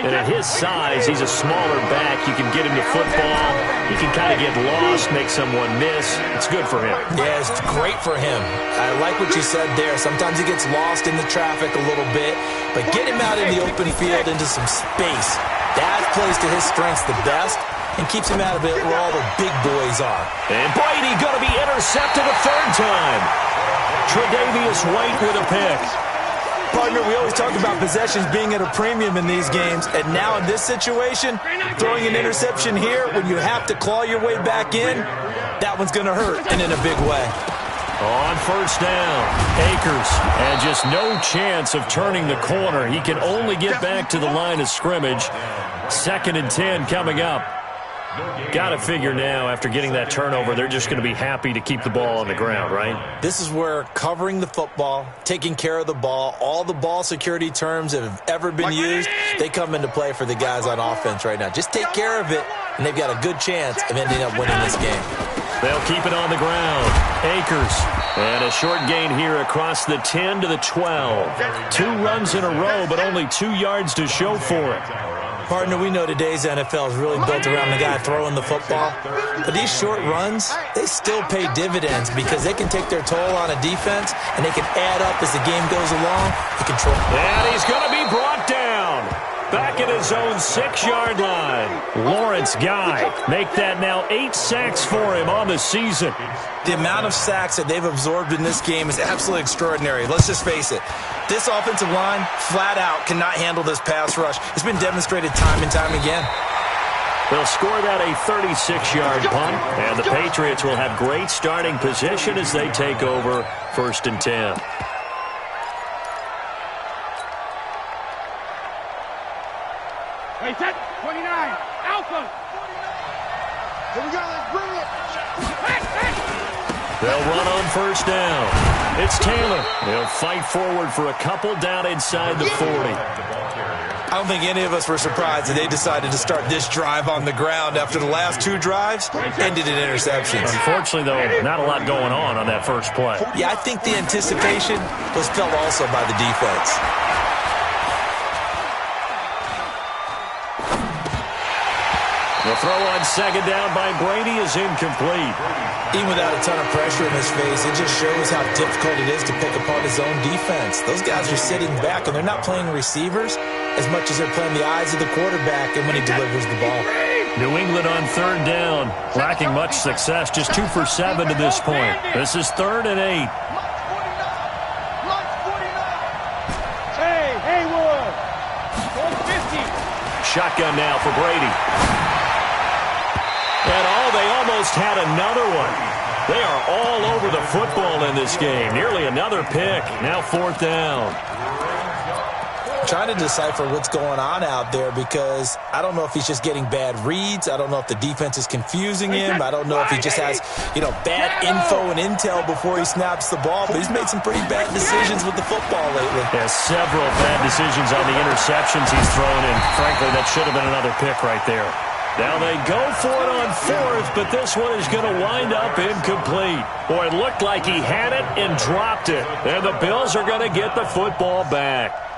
And at his size, he's a smaller back. You can get him to football. He can kind of get lost, make someone miss. It's good for him. Yeah, it's great for him. I like what you said there. Sometimes he gets lost in the traffic a little bit, but get him out in the open field into some space. That plays to his strengths the best and keeps him out of it where all the big boys are. And Brady going to be intercepted a 3rd time. Tre'Davious White with a pick. Partner, we always talk about possessions being at a premium in these games, and now in this situation, throwing an interception here when you have to claw your way back in, that one's going to hurt, and in a big way. On first down, Akers, and just no chance of turning the corner. He can only get back to the line of scrimmage. 2nd and 10 coming up. Got to figure now, after getting that turnover, they're just going to be happy to keep the ball on the ground, right? This is where covering the football, taking care of the ball, all the ball security terms that have ever been used, they come into play for the guys on offense right now. Just take care of it, and they've got a good chance of ending up winning this game. They'll keep it on the ground. Akers. And a short gain here across the 10 to the 12. 2 runs in a row, but only 2 yards to show for it. Partner, we know today's NFL is really built around the guy throwing the football. But these short runs, they still pay dividends because they can take their toll on a defense, and they can add up as the game goes along. They control. And he's going to be brought down. Back at his own 6-yard line. Lawrence Guy make that now 8 sacks for him on the season. The amount of sacks that they've absorbed in this game is absolutely extraordinary. Let's just face it. This offensive line, flat out, cannot handle this pass rush. It's been demonstrated time and time again. They'll score that a 36-yard punt, and the Patriots will have great starting position as they take over 1st and 10. Hey, set 29, Alpha. Here we go, let's bring it. They'll run on 1st down. It's Taylor. He'll fight forward for a couple down inside the 40. I don't think any of us were surprised that they decided to start this drive on the ground after the last 2 drives ended in interceptions. Unfortunately, though, not a lot going on that first play. Yeah, I think the anticipation was felt also by the defense. The throw on 2nd down by Brady is incomplete. Even without a ton of pressure in his face, it just shows how difficult it is to pick apart his own defense. Those guys are sitting back, and they're not playing receivers as much as they're playing the eyes of the quarterback and when he delivers the ball. New England on 3rd down, lacking much success, just 2 for 7 to this point. This is 3rd and 8. Hey, Haywood. 450. Shotgun now for Brady. And they almost had another one. They are all over the football in this game. Nearly another pick. Now 4th down. I'm trying to decipher what's going on out there because I don't know if he's just getting bad reads. I don't know if the defense is confusing him. I don't know if he just has, bad info and intel before he snaps the ball. But he's made some pretty bad decisions with the football lately. Yeah, several bad decisions on the interceptions he's thrown, and frankly, that should have been another pick right there. Now they go for it on 4th, but this one is going to wind up incomplete. Boy, it looked like he had it and dropped it. And the Bills are going to get the football back.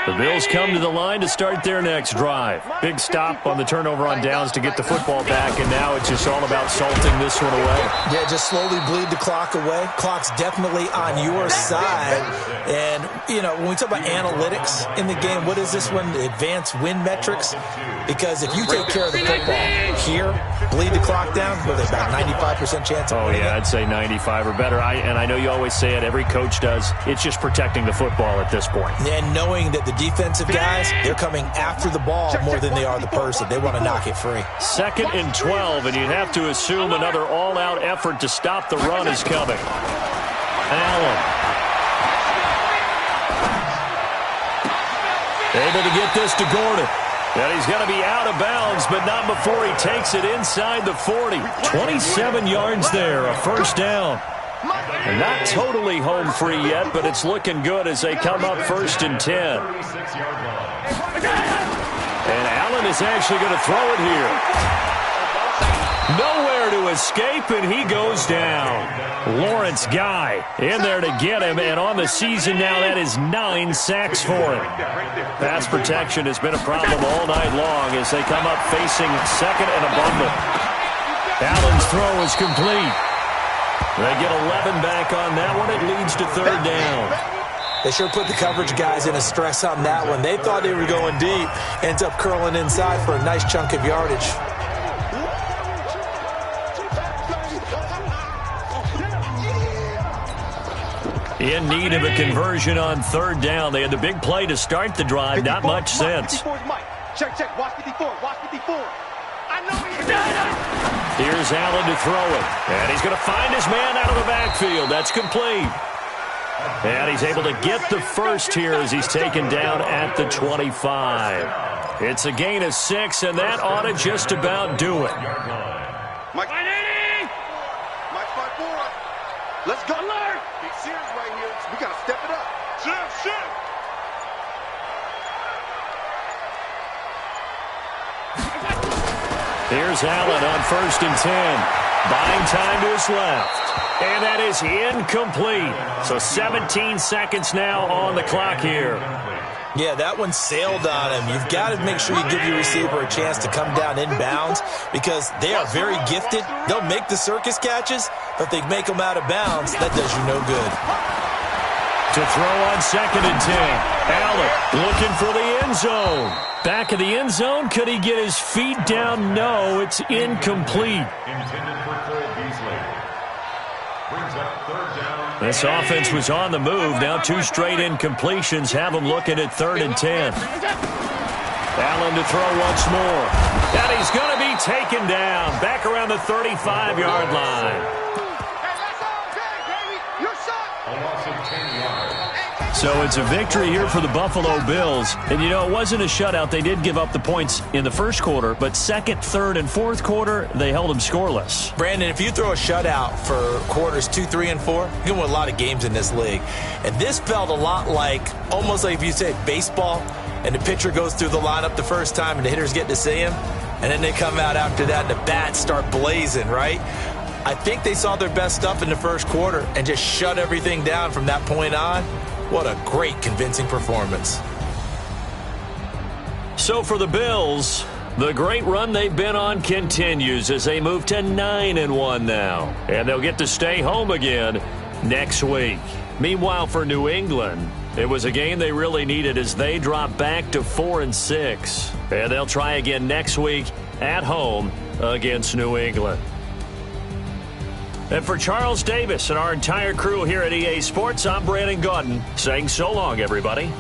The Bills come to the line to start their next drive. Big stop on the turnover on downs to get the football back, and now it's just all about salting this one away. Yeah, just slowly bleed the clock away. Clock's definitely on your side. And, when we talk about analytics in the game, what is this one? Advanced win metrics? Because if you take care of the football here, bleed the clock down, with about 95% chance of winning. Oh, yeah, I'd say 95 or better. And I know you always say it, every coach does. It's just protecting the football at this point. And knowing that the defensive guys, they're coming after the ball more than they are the person. They want to knock it free. 2nd and 12, and you'd have to assume another all-out effort to stop the run is coming. Allen. Able to get this to Gordon. And he's going to be out of bounds, but not before he takes it inside the 40. 27 yards there, a 1st down. And not totally home free yet, but it's looking good as they come up 1st and 10. And Allen is actually going to throw it here. Nowhere to escape, and he goes down. Lawrence Guy in there to get him, and on the season now, that is 9 sacks for him. Pass protection has been a problem all night long as they come up facing 2nd and abundant. Allen's throw is complete. They get 11 back on that one. It leads to 3rd down. They sure put the coverage guys in a stress on that one. They thought they were going deep. Ends up curling inside for a nice chunk of yardage. In need of a conversion on 3rd down. They had the big play to start the drive. Not much sense. Check. Watch 54. I know he's done it. Here's Allen to throw it. And he's going to find his man out of the backfield. That's complete. And he's able to get the first here as he's taken down at the 25. It's a gain of 6, and that ought to just about do it. Mike 5-4. Let's go. Alert. Big series right here. We got to step it up. Shift. Here's Allen on 1st and 10. Buying time to his left. And that is incomplete. So 17 seconds now on the clock here. Yeah, that one sailed on him. You've got to make sure you give your receiver a chance to come down inbounds because they are very gifted. They'll make the circus catches, but they make them out of bounds. That does you no good. To throw on 2nd and 10. Allen looking for the end zone. Back of the end zone. Could he get his feet down? No, it's incomplete. Intended for Cole Beasley. Brings up 3rd down. This offense was on the move. Now 2 straight incompletions have them looking at 3rd and 10. Allen to throw once more. And he's going to be taken down. Back around the 35-yard line. A loss of 10 yards. So it's a victory here for the Buffalo Bills. And, you know, it wasn't a shutout. They did give up the points in the first quarter, but 2nd, 3rd, and 4th quarter, they held them scoreless. Brandon, if you throw a shutout for quarters 2, 3, and 4, you can win a lot of games in this league. And this felt a lot like, almost like if you say baseball, and the pitcher goes through the lineup the first time and the hitters get to see him, and then they come out after that and the bats start blazing, right? I think they saw their best stuff in the first quarter and just shut everything down from that point on. What a great, convincing performance. So for the Bills, the great run they've been on continues as they move to 9-1 now. And they'll get to stay home again next week. Meanwhile, for New England, it was a game they really needed as they drop back to 4-6. And they'll try again next week at home against New England. And for Charles Davis and our entire crew here at EA Sports, I'm Brandon Gaudin saying so long, everybody.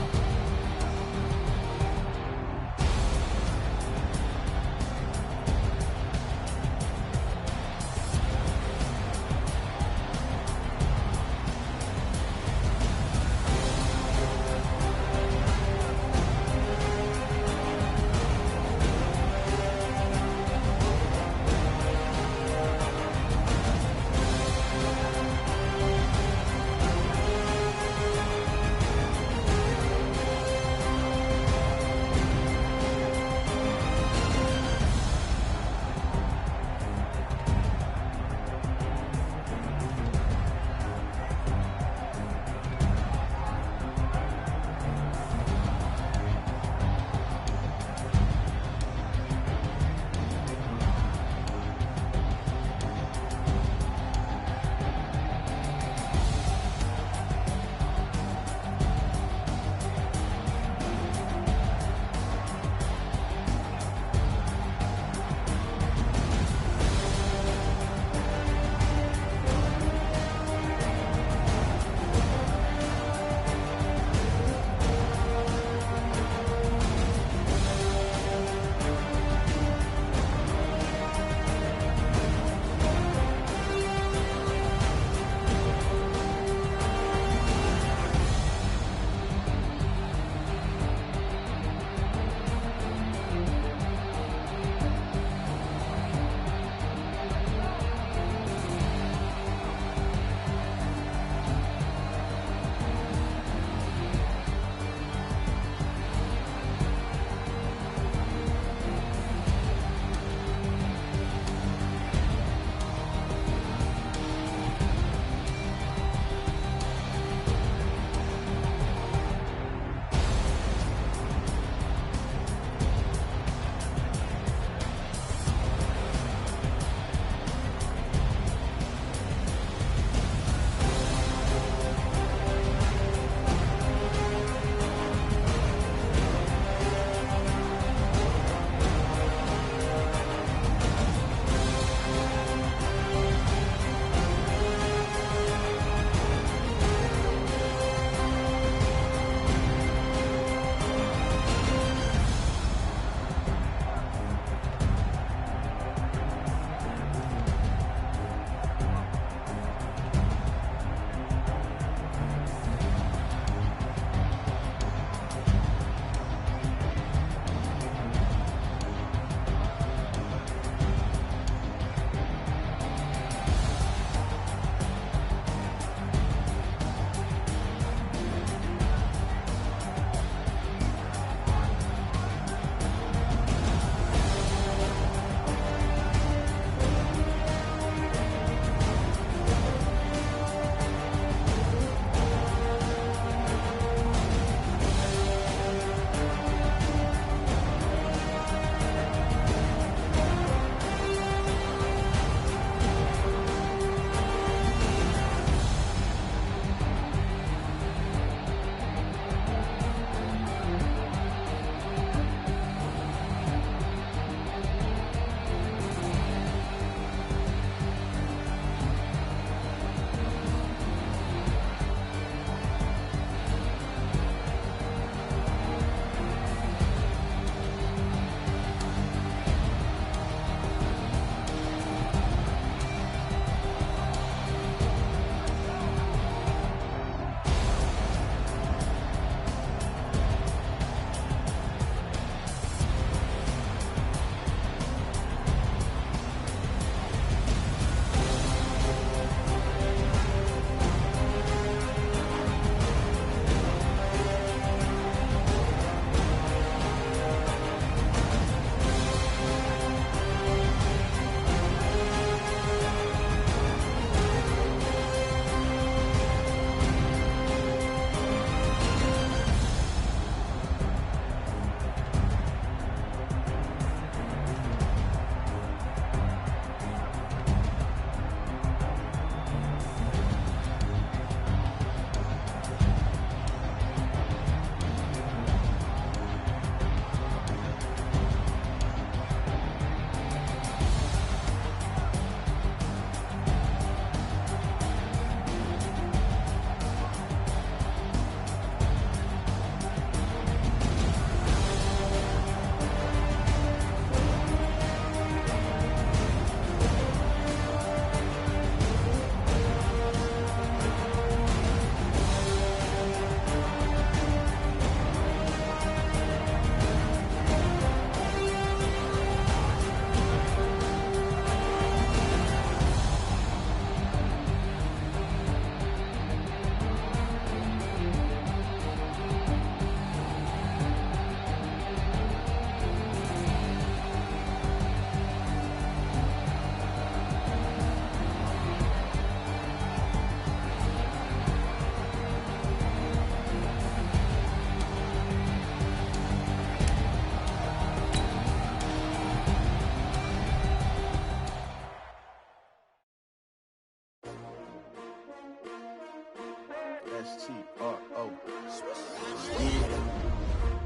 S-T-R-O.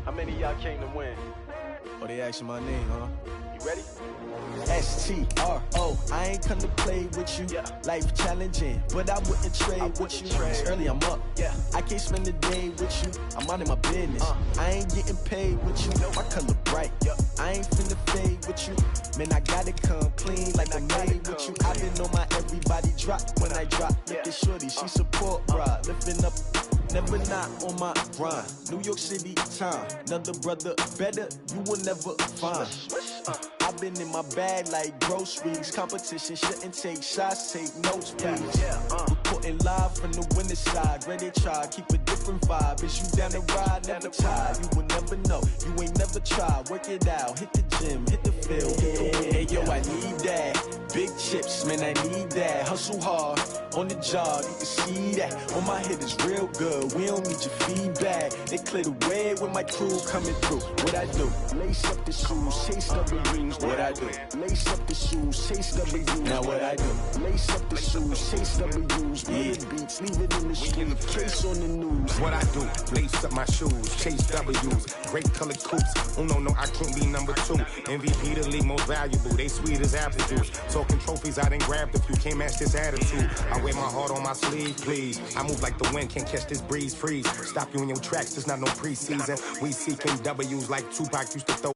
How many of y'all came to win? Oh, they asking my name, huh? You ready? S-T-R-O. I ain't come to play with you. Yeah. Life challenging, but I wouldn't trade with you. It's early, I'm up. Yeah. I can't spend the day with you. I'm out of my business. I ain't getting paid with you. My color bright. I ain't finna fade with you. Man, I gotta come clean like I made with you. I been on my everybody drop when I drop. Look at shorty, she support ride. Lifting up, never not on my grind. New York City time. Another brother better, you will never find. I've been in my bag like groceries. Competition shouldn't take shots, take notes, please. Reporting live from the winter side. Ready to try, keep a different vibe. Is you down the ride, never tired. You will never know, you ain't never tried. Work it out, hit the gym, hit the field. Hey yo, I need that. Big chips, man, I need that. Hustle hard, on the job, you can see that. On my head is real good, we don't need your feedback. They clear the way with my crew coming through. What I do? Lace up the shoes, chase W's. What I do? Lace up the shoes, chase W's. Now what I do? Lace up the shoes, chase W's. Yeah, beats, leave it in the street, case on the news. What I do? Lace up my shoes, chase W's. Great colored coops. Oh no, I can't be number 2. MVP the league most valuable. They sweet as apple juice. Talking trophies, I didn't grab the few. Can't match this attitude. I wear my heart on my sleeve, please. I move like the wind, can't catch this breeze, freeze. Stop you in your tracks, there's not no preseason. We seeking W's like Tupac used to throw.